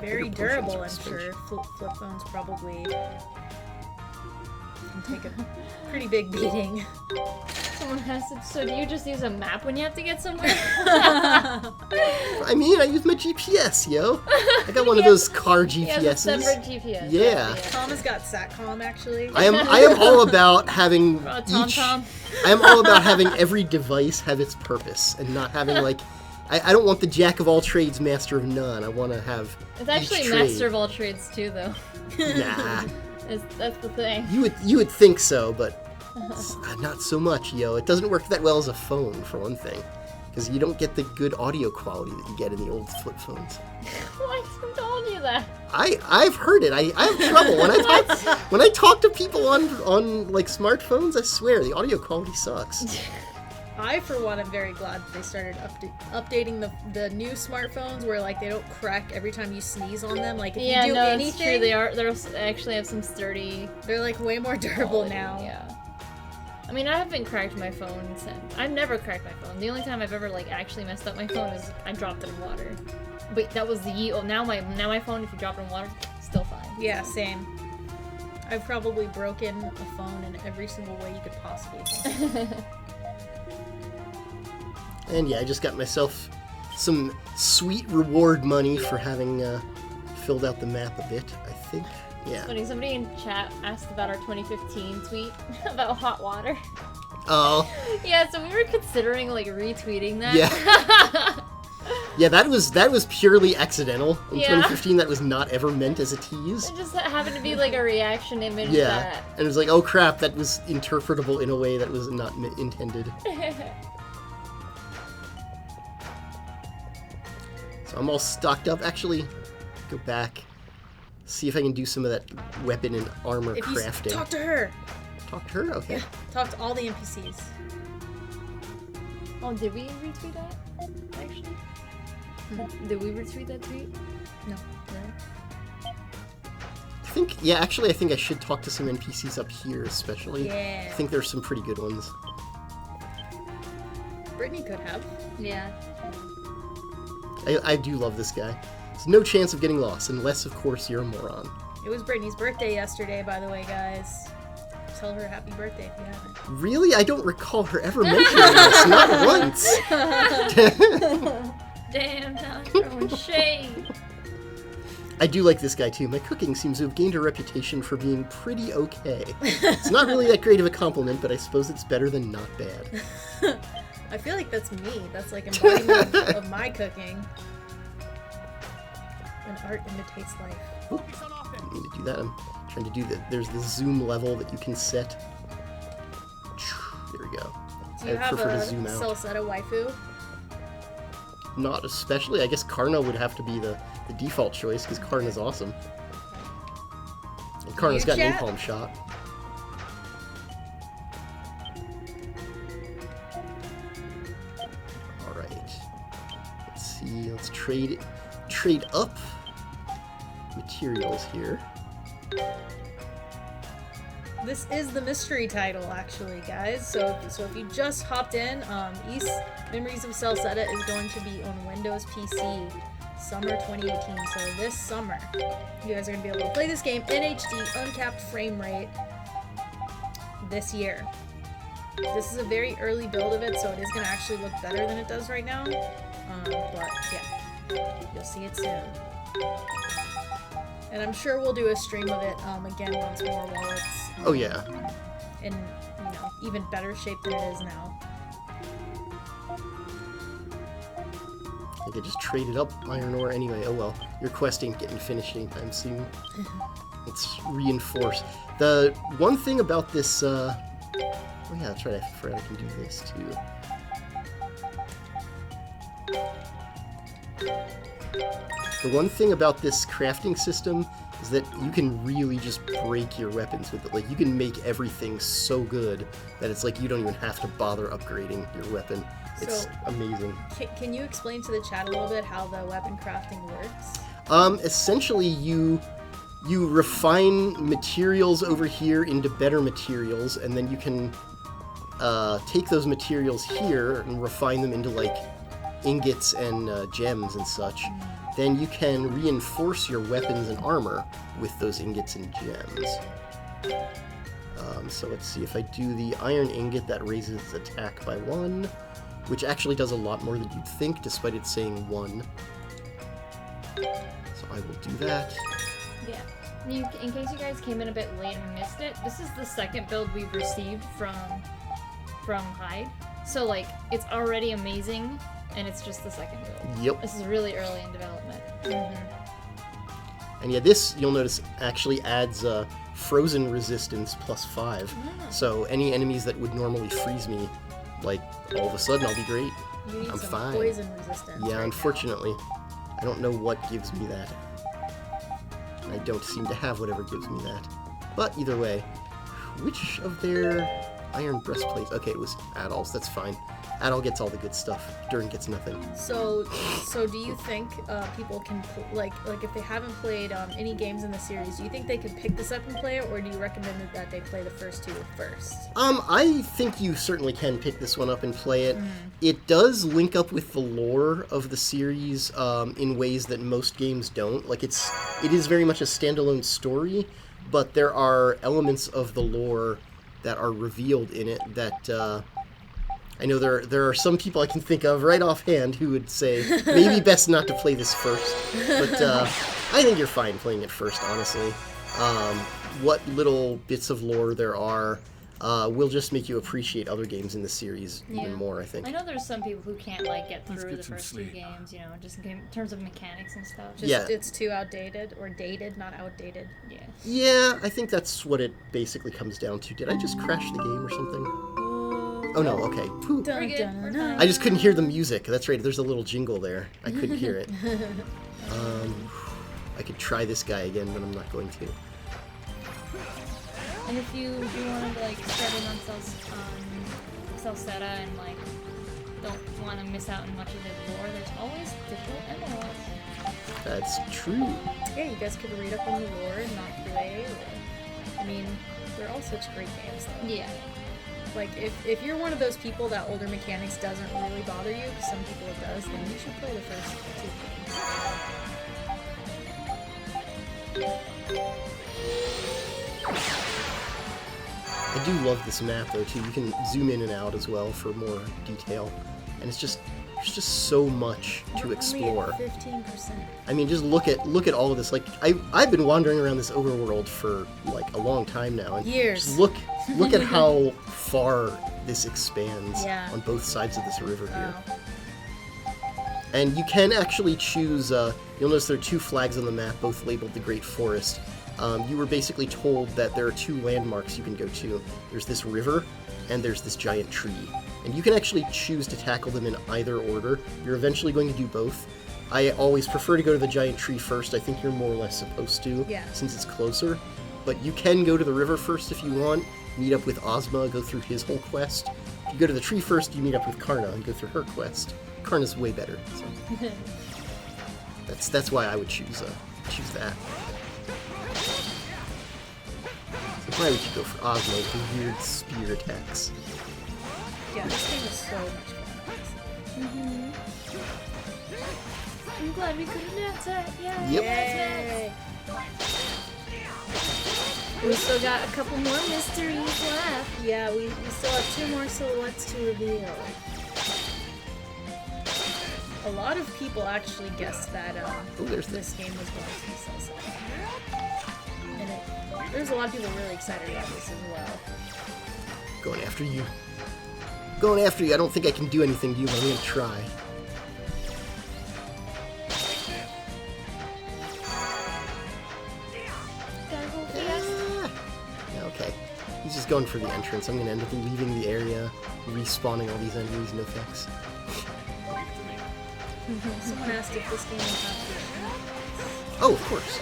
Speaker 1: Very
Speaker 3: Bigger portions
Speaker 1: durable,
Speaker 3: of
Speaker 1: I'm
Speaker 3: suspension.
Speaker 1: sure. Flip phones probably can take a pretty big beating.
Speaker 2: Someone has to. So do you just use a map when you have to get somewhere?
Speaker 3: I mean, I use my GPS, yo. I got one of those car
Speaker 2: Yeah,
Speaker 3: GPSs.
Speaker 2: separate GPS.
Speaker 3: Yeah.
Speaker 1: Tom has got SATCOM actually.
Speaker 3: I am all about having
Speaker 2: Tom.
Speaker 3: I am all about having every device have its purpose and not having like. I don't want the jack of all trades, master of none. I want to have.
Speaker 2: It's actually
Speaker 3: each trade.
Speaker 2: master of all trades too, though.
Speaker 3: Nah,
Speaker 2: That's the thing.
Speaker 3: you would think so, but not so much, yo. It doesn't work that well as a phone, for one thing, because you don't get the good audio quality that you get in the old flip phones.
Speaker 2: Who told you that?
Speaker 3: I've heard it. I have trouble when I talk to people on like smartphones. I swear the audio quality sucks.
Speaker 1: I, for one, am very glad that they started updating the new smartphones where like they don't crack every time you sneeze on them. Like if you do anything,
Speaker 2: it's true. They actually have some sturdy.
Speaker 1: They're like way more durable
Speaker 2: quality,
Speaker 1: now.
Speaker 2: Yeah. I mean, I haven't cracked my phone since. I've never cracked my phone. The only time I've ever like actually messed up my phone is I dropped it in water. But that was now my phone, if you drop it in water, still fine.
Speaker 1: Yeah, same. I've probably broken a phone in every single way you could possibly think.
Speaker 3: And yeah, I just got myself some sweet reward money for having filled out the map a bit, I think. Yeah.
Speaker 2: Funny, somebody in chat asked about our 2015 tweet about hot water.
Speaker 3: Oh.
Speaker 2: Yeah, so we were considering like retweeting that.
Speaker 3: Yeah. Yeah, that was purely accidental. In
Speaker 2: Yeah.
Speaker 3: 2015, that was not ever meant as a tease.
Speaker 2: It just happened to be like a reaction image
Speaker 3: Yeah. And it was like, oh crap, that was interpretable in a way that was not intended. So I'm all stocked up. Actually, go back, see if I can do some of that weapon and armor
Speaker 1: If you
Speaker 3: crafting.
Speaker 1: talk to her.
Speaker 3: Talk to her? Okay.
Speaker 1: Yeah, talk to all the NPCs.
Speaker 2: Oh, did we retweet that? Actually? Did we retweet that tweet?
Speaker 1: No.
Speaker 3: I think I should talk to some NPCs up here, especially.
Speaker 1: Yeah.
Speaker 3: I think there's some pretty good ones.
Speaker 1: Brittany could have.
Speaker 2: Yeah.
Speaker 3: I do love this guy. There's no chance of getting lost, unless, of course, you're a moron.
Speaker 1: It was Brittany's birthday yesterday, by the way, guys. Tell her happy birthday if you haven't.
Speaker 3: Really? I don't recall her ever mentioning this, not once.
Speaker 2: Damn, now I'm throwing shade.
Speaker 3: I do like this guy, too. My cooking seems to have gained a reputation for being pretty okay. It's not really that great of a compliment, but I suppose it's better than not bad.
Speaker 1: I feel like that's me. That's like embodiment of my cooking. When art imitates life.
Speaker 3: Oop. I didn't mean to do that. I'm trying to do that. There's the zoom level that you can set. There we go.
Speaker 1: Do you
Speaker 3: I
Speaker 1: have
Speaker 3: prefer
Speaker 1: a
Speaker 3: to zoom out.
Speaker 1: Celceta waifu?
Speaker 3: Not especially. I guess Karna would have to be the default choice, because Karna's awesome. And Karna's got an
Speaker 1: chat?
Speaker 3: napalm shot. Alright. Let's see. Let's trade up materials here.
Speaker 1: This is the mystery title, actually, guys. So if you just hopped in, East Memories of Celceta is going to be on Windows PC summer 2018. So this summer, you guys are going to be able to play this game in HD, uncapped frame rate this year. This is a very early build of it, so it is going to actually look better than it does right now. But yeah, you'll see it soon. And I'm sure we'll do a stream of it again once more while it's
Speaker 3: Oh yeah.
Speaker 1: in even better shape than it is now.
Speaker 3: I think I just traded up iron ore anyway. Oh well. Your quest ain't getting finished anytime soon. Let's reinforce. The one thing about this oh yeah, that's right, I forgot I can do this too. The one thing about this crafting system is that you can really just break your weapons with it. Like, you can make everything so good that it's like you don't even have to bother upgrading your weapon. It's
Speaker 1: So,
Speaker 3: amazing.
Speaker 1: Can you explain to the chat a little bit how the weapon crafting works?
Speaker 3: Essentially, you refine materials over here into better materials, and then you can take those materials here and refine them into, like, ingots and gems and such. Then you can reinforce your weapons and armor with those ingots and gems. So let's see, if I do the iron ingot, that raises its attack by 1, which actually does a lot more than you'd think, despite it saying 1. So I will do that.
Speaker 2: Yeah. In case you guys came in a bit late and missed it, this is the second build we've received from Hyde. So, like, it's already amazing, and it's just the second build.
Speaker 3: Yep.
Speaker 2: This is really early in development.
Speaker 3: And yeah, this, you'll notice, actually adds frozen resistance plus 5. So any enemies that would normally freeze me, like, all of a sudden I'll be great.
Speaker 1: You need
Speaker 3: I'm
Speaker 1: some
Speaker 3: fine.
Speaker 1: poison resistance.
Speaker 3: Yeah,
Speaker 1: right
Speaker 3: unfortunately. I don't know what gives me that. I don't seem to have whatever gives me that. But either way, which of their iron breastplates? Okay, it was Adol's, that's fine. Adol gets all the good stuff. Durin gets nothing.
Speaker 1: now. So do you think people can like if they haven't played any games in the series, do you think they could pick this up and play it, or do you recommend that they play the first 2 first?
Speaker 3: I think you certainly can pick this one up and play it. It does link up with the lore of the series in ways that most games don't. Like, it is very much a standalone story, but there are elements of the lore that are revealed in it that I know there are some people I can think of right offhand who would say maybe best not to play this first, but I think you're fine playing it first, honestly. What little bits of lore there are will just make you appreciate other games in the series even more, I think.
Speaker 2: I know there's some people who can't, like, get through the first 2 games, you know, just in terms of mechanics and stuff.
Speaker 1: Just, it's too outdated, or dated, not outdated.
Speaker 2: Yeah.
Speaker 3: Yeah, I think that's what it basically comes down to. Did I just crash the game or something? Oh no, okay. Whew.
Speaker 2: We're good. We're fine.
Speaker 3: I just couldn't hear the music. That's right, there's a little jingle there. I couldn't hear it. I could try this guy again, but I'm not going to.
Speaker 2: And if you do want to, like, start in on Celceta and, like, don't want to miss out on much of the lore, there's always digital emeralds.
Speaker 3: That's true.
Speaker 1: Yeah, you guys could read up on the lore and not play. I mean, they're all such great games, though.
Speaker 2: Yeah.
Speaker 1: Like, if you're one of those people that older mechanics doesn't really bother you, because some people it does, then you should play the first 2 games.
Speaker 3: I do love this map though too. You can zoom in and out as well for more detail, and it's just there's just so much to explore.
Speaker 1: Only at 15%.
Speaker 3: I mean, just look at all of this. Like I've been wandering around this overworld for like a long time now, and
Speaker 1: Years.
Speaker 3: just look at how far this expands
Speaker 1: Yeah.
Speaker 3: on both sides of this river here.
Speaker 1: Wow.
Speaker 3: And you can actually choose. You'll notice there are 2 flags on the map, both labeled the Great Forest. You were basically told that there are 2 landmarks you can go to. There's this river, and there's this giant tree. And you can actually choose to tackle them in either order. You're eventually going to do both. I always prefer to go to the giant tree first. I think you're more or less supposed to, since it's closer. But you can go to the river first if you want, meet up with Ozma, go through his whole quest. If you go to the tree first, you meet up with Karna and go through her quest. Karna's way better. So. That's why I would choose that. Why would you go for Ozma with the weird spear attacks?
Speaker 1: Yeah, this game is so much fun.
Speaker 2: I'm glad we could announce that. Yay!
Speaker 3: Yep.
Speaker 1: Yay!
Speaker 2: We still got a couple more mysteries left.
Speaker 1: Yeah, we still have 2 more silhouettes to reveal. A lot of people actually guessed that this game was going to be Celceta. And there's a lot of people really excited about this as well.
Speaker 3: Going after you. Going after you. I don't think I can do anything to you, but I'm going to try. Okay. He's just going for the entrance. I'm going to end up leaving the area, respawning all these enemies, no thanks.
Speaker 1: Someone asked if this game will have to.
Speaker 3: Oh, of course.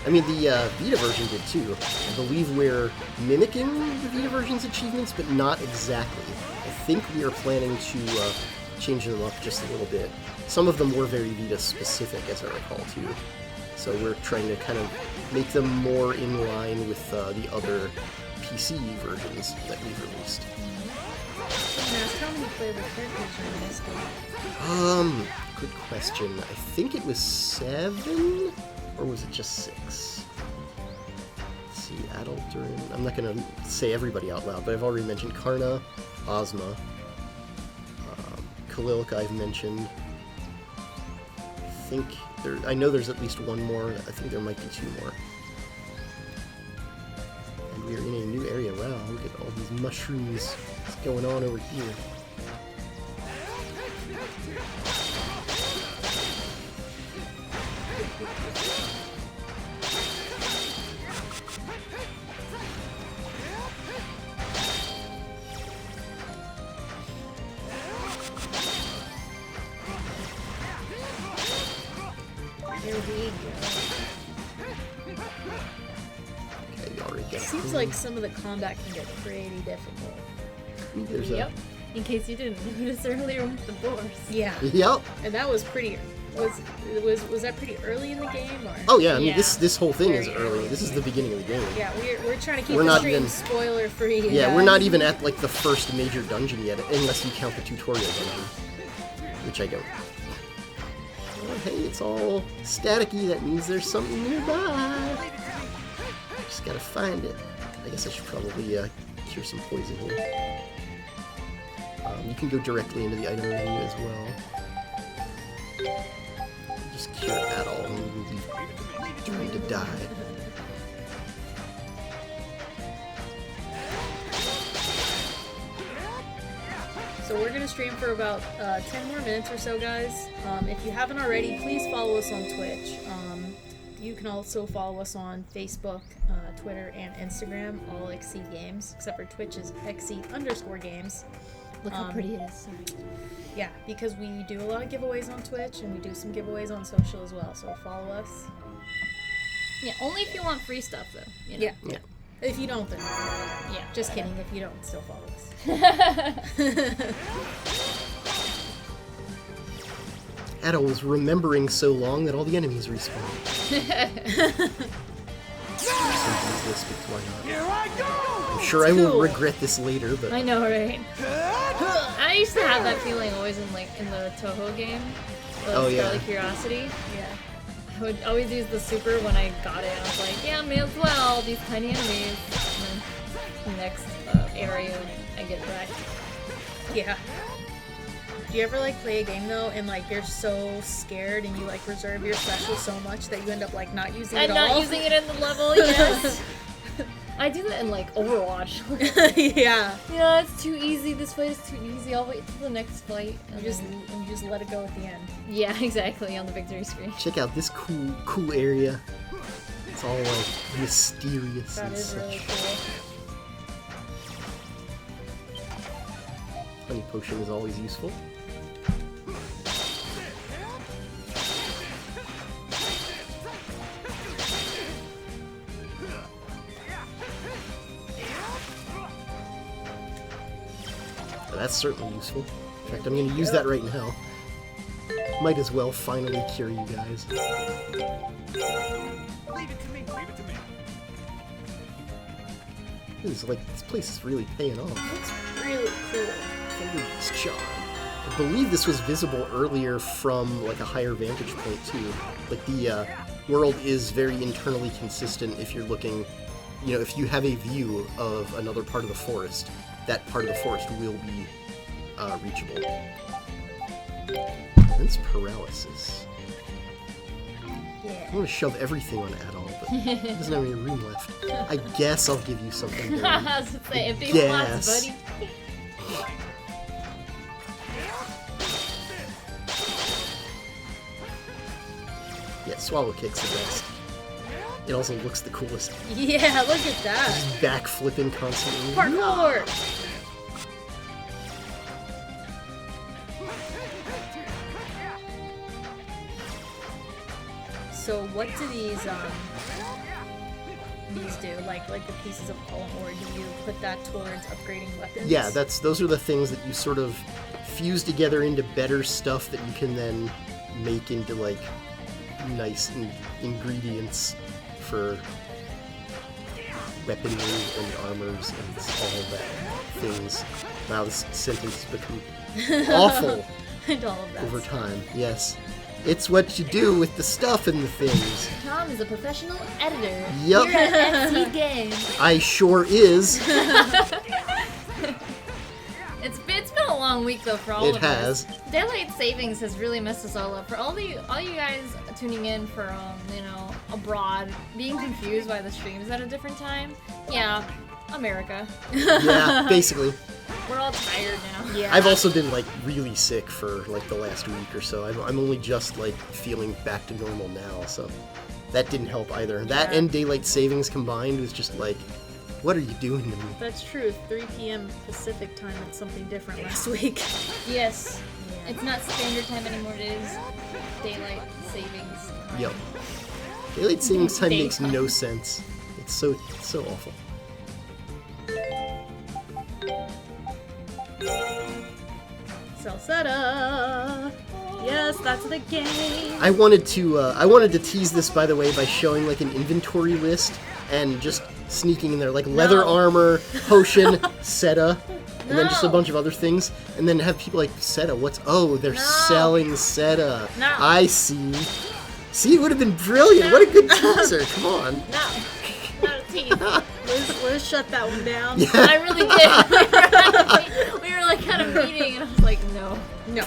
Speaker 3: I mean, the Vita version did too. I believe we're mimicking the Vita version's achievements, but not exactly. I think we are planning to change them up just a little bit. Some of them were very Vita specific, as I recall, too. So we're trying to kind of make them more in line with the other PC versions that we've released.
Speaker 1: Someone asked how many playable characters are in this game.
Speaker 3: Good question. I think it was 7, or was it just 6? Let's see, adult during... I'm not going to say everybody out loud, but I've already mentioned Karna, Ozma, Kalilka I've mentioned. I know there's at least one more. I think there might be 2 more. And we're in a new area. Wow, look at all these mushrooms. What's going on over here?
Speaker 1: Here we go.
Speaker 3: Okay, you already got
Speaker 1: Seems like some of the combat can get pretty difficult.
Speaker 3: There's
Speaker 2: Yep. In case you didn't notice earlier with the boars.
Speaker 1: Yeah.
Speaker 3: Yep.
Speaker 1: And that was pretty. Was that pretty early in the game, or?
Speaker 3: Oh yeah, I mean
Speaker 2: Yeah.
Speaker 3: this whole thing is
Speaker 1: Very
Speaker 3: early.
Speaker 1: early.
Speaker 3: This is the beginning of the game.
Speaker 1: Yeah, we're trying to keep
Speaker 3: We're
Speaker 1: the
Speaker 3: not
Speaker 1: stream
Speaker 3: even-
Speaker 1: spoiler free.
Speaker 3: Yeah, we're not even at like the first major dungeon yet, unless you count the tutorial dungeon, which I don't. Oh, hey, it's all staticky. That means there's something nearby. Just gotta find it. I guess I should probably cure some poison here. You can go directly into the item menu as well. Just cure at all, and we'll be doomed to die.
Speaker 1: So we're gonna stream for about 10 more minutes or so, guys. If you haven't already, please follow us on Twitch. You can also follow us on Facebook, Twitter, and Instagram, all Exceed Games, except for Twitch is Exceed_games.
Speaker 2: Look how pretty it is. Sorry.
Speaker 1: Yeah, because we do a lot of giveaways on Twitch, and we do some giveaways on social as well, so follow us.
Speaker 2: Yeah, only if you want free stuff though. You know?
Speaker 1: Yeah.
Speaker 3: Yeah.
Speaker 1: If you don't, then
Speaker 2: Yeah.
Speaker 1: just kidding. If you don't, still follow us.
Speaker 3: Adol was remembering so long that all the enemies respawn. Why not?
Speaker 4: Here I go!
Speaker 3: I'm sure I will
Speaker 1: Cool.
Speaker 3: regret this later, but
Speaker 2: I know, right? I used to have that feeling always in the Toho game. The
Speaker 3: Oh, yeah.
Speaker 2: Scarlet Curiosity.
Speaker 1: Yeah.
Speaker 2: I would always use the super when I got it. I was like, yeah, may as well. These tiny enemies. And then the next area, I get wrecked.
Speaker 1: Yeah. Do you ever like play a game though and like you're so scared and you like reserve your special so much that you end up like not using it
Speaker 2: And
Speaker 1: all?
Speaker 2: not using it in the level, yes. I do that in like Overwatch.
Speaker 1: Yeah.
Speaker 2: Yeah, it's too easy. This fight is too easy. I'll wait till the next fight. And
Speaker 1: You just let it go at the end.
Speaker 2: yeah, exactly, on the victory screen.
Speaker 3: check out this cool area. It's all like mysterious
Speaker 1: That
Speaker 3: and
Speaker 1: is
Speaker 3: such.
Speaker 1: really cool.
Speaker 3: Honey potion is always useful. That's certainly useful. In fact, I'm going to use that right now. Might as well finally cure you guys.
Speaker 4: Leave it to me. Leave it to me.
Speaker 3: This place is really paying off.
Speaker 1: It's really cool.
Speaker 3: Fingers charm. I believe this was visible earlier from like a higher vantage point too. Like the world is very internally consistent if you're looking, if you have a view of another part of the forest, that part of the forest will be reachable. Sense paralysis. I
Speaker 1: Yeah.
Speaker 3: want to shove everything on Adol, but he doesn't have any room left. I guess I'll give you something.
Speaker 2: I
Speaker 3: Barry.
Speaker 2: was gonna say, empty
Speaker 3: Yes.
Speaker 2: slots, buddy.
Speaker 3: Yeah, Swallow Kick's the best. It also looks the coolest.
Speaker 1: Yeah, look at that.
Speaker 3: Back flipping constantly.
Speaker 1: Parkour!
Speaker 2: So what do these do? Like the pieces of coal, or do you put that towards upgrading weapons?
Speaker 3: Yeah, those are the things that you sort of fuse together into better stuff that you can then make into like nice ingredients for weaponry and armors and all of that things. Wow, this sentence has become awful
Speaker 2: And all of that.
Speaker 3: over time. Yes. It's what you do with the stuff and the things.
Speaker 2: Tom is a professional editor.
Speaker 3: Yup.
Speaker 2: Here at XT Games.
Speaker 3: I sure is.
Speaker 2: It's been a long week though for all
Speaker 3: It
Speaker 2: of
Speaker 3: has.
Speaker 2: us. Daylight savings has really messed us all up. For all you guys tuning in for abroad, being confused why the stream's at a different time. Yeah, America.
Speaker 3: Yeah, basically.
Speaker 2: We're all tired now.
Speaker 1: Yeah.
Speaker 3: I've also been like really sick for like the last week or so. I'm only just like feeling back to normal now, so that didn't help either. That
Speaker 1: Yeah.
Speaker 3: and daylight savings combined was just like, what are you doing to me?
Speaker 1: That's true. 3 p.m. Pacific time and something different last week.
Speaker 2: Yes.
Speaker 1: Yeah.
Speaker 2: It's not standard time anymore. It is daylight savings.
Speaker 3: Yep. Daylight savings time makes
Speaker 2: Daytime.
Speaker 3: no sense. It's so awful.
Speaker 1: Celceta. Yes, that's the game.
Speaker 3: I wanted to tease this, by the way, by showing like an inventory list and just sneaking in there like leather
Speaker 1: No.
Speaker 3: armor, potion, Seta, and then just a
Speaker 2: No.
Speaker 3: bunch of other things, and then have people like Seta. They're
Speaker 2: No.
Speaker 3: selling Seta.
Speaker 2: No.
Speaker 3: I see. See, it would have been brilliant. What a good teaser. Come on.
Speaker 2: No. Not a tease.
Speaker 1: Liz, shut that one down.
Speaker 2: I really did. We were like at a meeting, and I was like, no,
Speaker 1: No.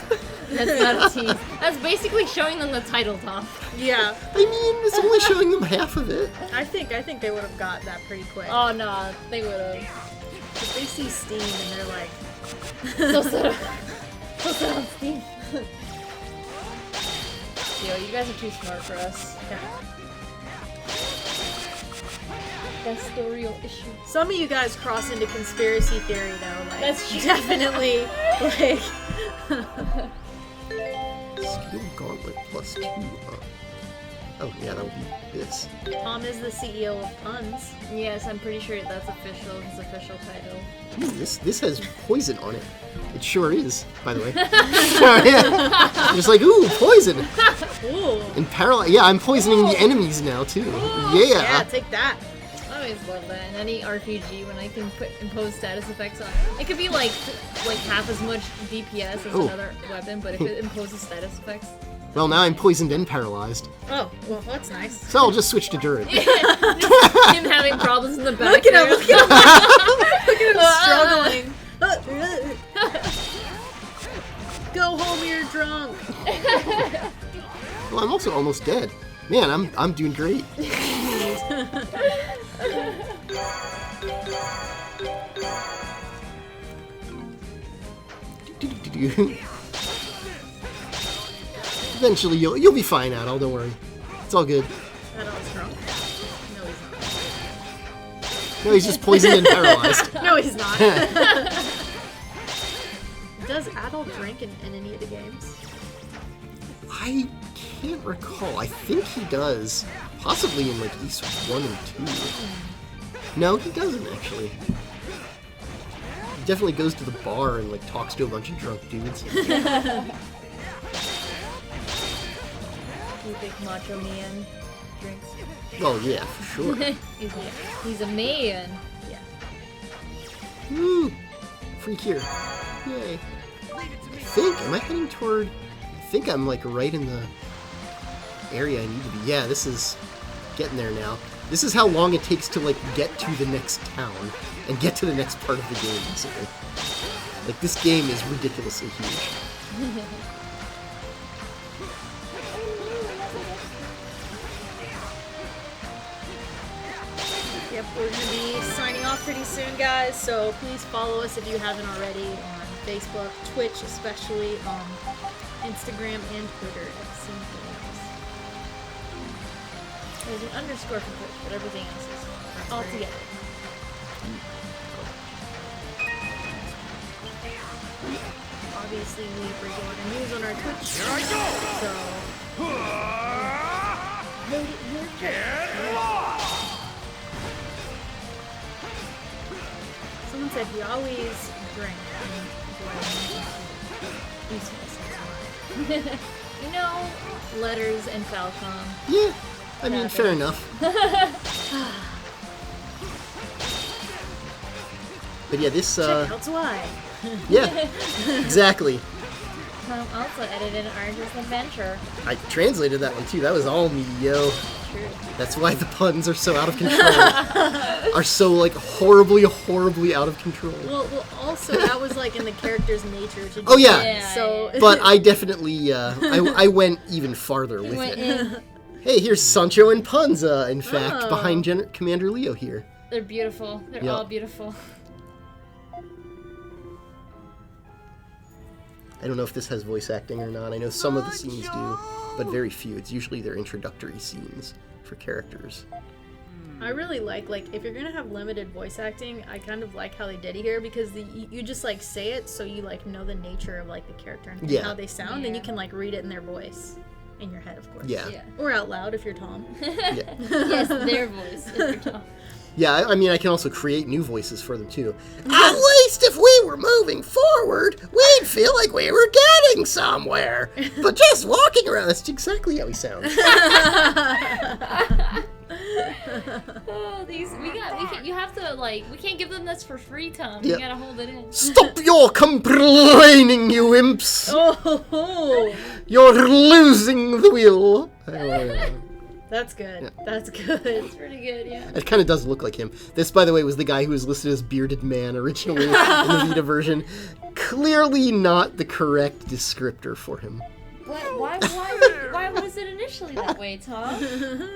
Speaker 2: that's not a tease. That's basically showing them the title, Tom.
Speaker 1: Yeah.
Speaker 3: I mean, it's only showing them half of it.
Speaker 1: I think they would have got that pretty quick.
Speaker 2: Oh no, they would have.
Speaker 1: If they see Steam and they're like,
Speaker 2: So set on Steam. Yo, you guys are too smart for us. That's the real issue.
Speaker 1: some of you guys cross into conspiracy theory though. Like,
Speaker 2: That's true.
Speaker 1: definitely like.
Speaker 3: Skill gauntlet +2. Oh yeah, that would be this.
Speaker 1: Tom is the CEO of puns.
Speaker 2: Yes, I'm pretty sure that's official. His official title.
Speaker 3: Ooh, this has poison on it. It sure is, by the way. Yeah. Just like, ooh, poison.
Speaker 1: Ooh.
Speaker 3: And paralyze. Yeah, I'm poisoning the enemies now too.
Speaker 1: Yeah,
Speaker 3: Yeah.
Speaker 1: take that.
Speaker 2: I always love that in any RPG when I can impose status effects on it. It could be like half as much DPS as
Speaker 3: Ooh.
Speaker 2: another weapon, but if it imposes status effects,
Speaker 3: Well, now I'm poisoned and paralyzed,
Speaker 1: Oh, well, that's nice.
Speaker 3: so I'll just switch to Durin.
Speaker 2: him having problems in the back.
Speaker 1: Look at him,
Speaker 2: there.
Speaker 1: look at him struggling. Go home, you're drunk.
Speaker 3: Well, I'm also almost dead. Man, I'm doing great. Eventually, you'll be fine, Adol. Don't worry. It's all good.
Speaker 1: Adol's drunk. No, he's
Speaker 3: No, he's just poisoned and paralyzed.
Speaker 1: not. No, he's not. Does Adol drink in any of the games?
Speaker 3: I can't recall. I think he does. Possibly in like East 1 and 2. No, he doesn't actually. He definitely goes to the bar and like talks to a bunch of drunk dudes.
Speaker 2: You big macho man drinks.
Speaker 3: Well, yeah, for sure.
Speaker 2: He's a man.
Speaker 1: Yeah.
Speaker 3: Woo! Freak here. Yay. Am I heading toward... I think I'm like right in the area I need to be. Yeah, this is getting there now. This is how long it takes to like get to the next town and get to the next part of the game, basically. Like, this game is ridiculously huge.
Speaker 1: Yep, we're going to be signing off pretty soon, guys, so please follow us if you haven't already on Facebook, Twitch especially, Instagram, and Twitter at Scene Games.
Speaker 2: There's an underscore for Twitch, but everything else is all
Speaker 1: right.
Speaker 2: together.
Speaker 1: Obviously, we bring a lot of news on our Twitch,
Speaker 4: Here I go!
Speaker 1: so
Speaker 4: Get lost!
Speaker 1: Someone said he always drank.
Speaker 2: You know, letters and Falcom.
Speaker 3: Yeah, I mean, fair enough. But yeah, this,
Speaker 1: That's why.
Speaker 3: yeah, exactly.
Speaker 2: Tom also edited Argus Adventure.
Speaker 3: I translated that one too. That was all me, yo.
Speaker 2: True.
Speaker 3: That's why the puns are so out of control. Are so, like, horribly, horribly out of control.
Speaker 1: Well, also that was like in the character's nature to do.
Speaker 3: Oh, yeah.
Speaker 2: Yeah,
Speaker 1: So.
Speaker 3: But I definitely, I went even farther with
Speaker 2: Went
Speaker 3: it.
Speaker 2: in.
Speaker 3: Hey, here's Sancho and Punza, in fact,
Speaker 1: Oh.
Speaker 3: behind Commander Leo here.
Speaker 2: They're beautiful. They're
Speaker 3: Yep.
Speaker 2: all beautiful.
Speaker 3: I don't know if this has voice acting or not. I know some of the scenes do, but very few. It's usually their introductory scenes for characters.
Speaker 1: I really like if you're gonna have limited voice acting, I kind of like how they did it here because you just like say it so you like know the nature of like the character and
Speaker 3: Yeah.
Speaker 1: how they sound and you
Speaker 2: Yeah.
Speaker 1: can like read it in their voice in your head, of course.
Speaker 3: Yeah.
Speaker 2: Yeah.
Speaker 1: Or out loud if you're Tom.
Speaker 3: Yeah.
Speaker 2: Yes, their voice. Is your Tom.
Speaker 3: Yeah, I mean, I can also create new voices for them, too. At least if we were moving forward, we'd feel like we were getting somewhere. But just walking around, that's exactly how he sounds.
Speaker 2: Oh, you have to we can't give them this for free, Tom.
Speaker 3: Yep.
Speaker 2: You gotta hold it in.
Speaker 3: Stop your complaining, you imps!
Speaker 1: Oh,
Speaker 3: You're losing the will.
Speaker 1: that's good.
Speaker 3: Yeah.
Speaker 1: That's good.
Speaker 2: It's pretty good, yeah.
Speaker 3: It kind of does look like him. This, by the way, was the guy who was listed as Bearded Man originally in the Vita version. Clearly not the correct descriptor for him.
Speaker 2: Why was it initially that way, Tom?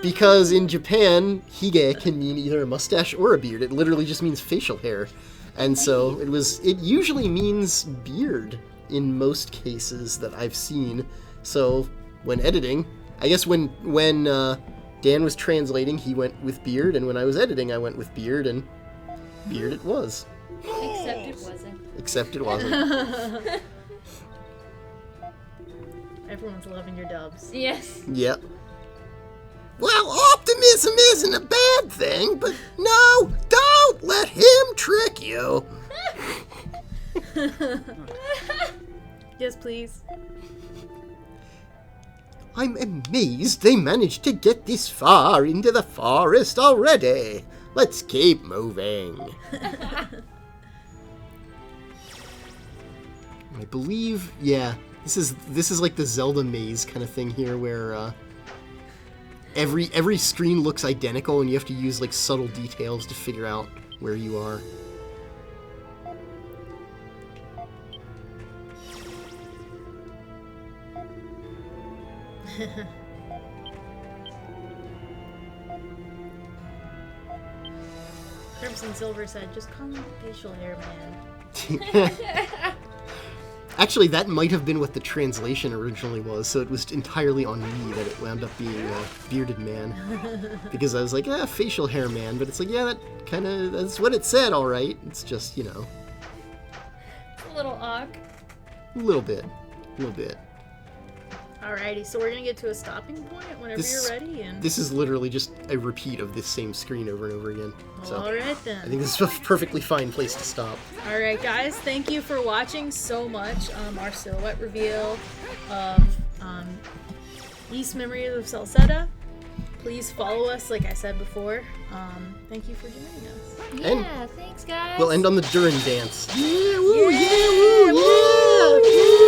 Speaker 3: Because in Japan, hige can mean either a mustache or a beard. It literally just means facial hair. And so it usually means beard in most cases that I've seen. So when editing, I guess when Dan was translating, he went with beard, and when I was editing, I went with beard, and beard it was.
Speaker 2: Except it wasn't.
Speaker 3: Except it wasn't.
Speaker 1: Everyone's loving your dubs.
Speaker 2: Yes.
Speaker 3: Yep. Well, optimism isn't a bad thing, but no, don't let him trick you.
Speaker 1: Yes, please.
Speaker 3: I'm amazed they managed to get this far into the forest already. Let's keep moving. I believe, yeah, this is like the Zelda maze kind of thing here, where every screen looks identical, and you have to use like subtle details to figure out where you are.
Speaker 1: Crimson Silver said, just call him facial hair man.
Speaker 3: Actually, that might have been what the translation originally was, so it was entirely on me that it wound up being Bearded Man. Because I was like, facial hair man, but it's like, yeah, that's what it said, alright. It's just,
Speaker 2: It's a little awk.
Speaker 3: a little bit.
Speaker 1: Alrighty, so we're gonna get to a stopping point whenever you're ready, and
Speaker 3: This is literally just a repeat of this same screen over and over again. So
Speaker 1: alright
Speaker 3: I
Speaker 1: then.
Speaker 3: think this is a perfectly fine place to stop.
Speaker 1: Alright guys, thank you for watching so much our silhouette reveal of East Memories of Celceta. Please follow us, like I said before. Thank you for joining us.
Speaker 3: And
Speaker 2: Yeah, thanks guys.
Speaker 3: we'll end on the Durin dance. Yeah, woo,
Speaker 1: Yeah,
Speaker 3: yeah, woo, yeah!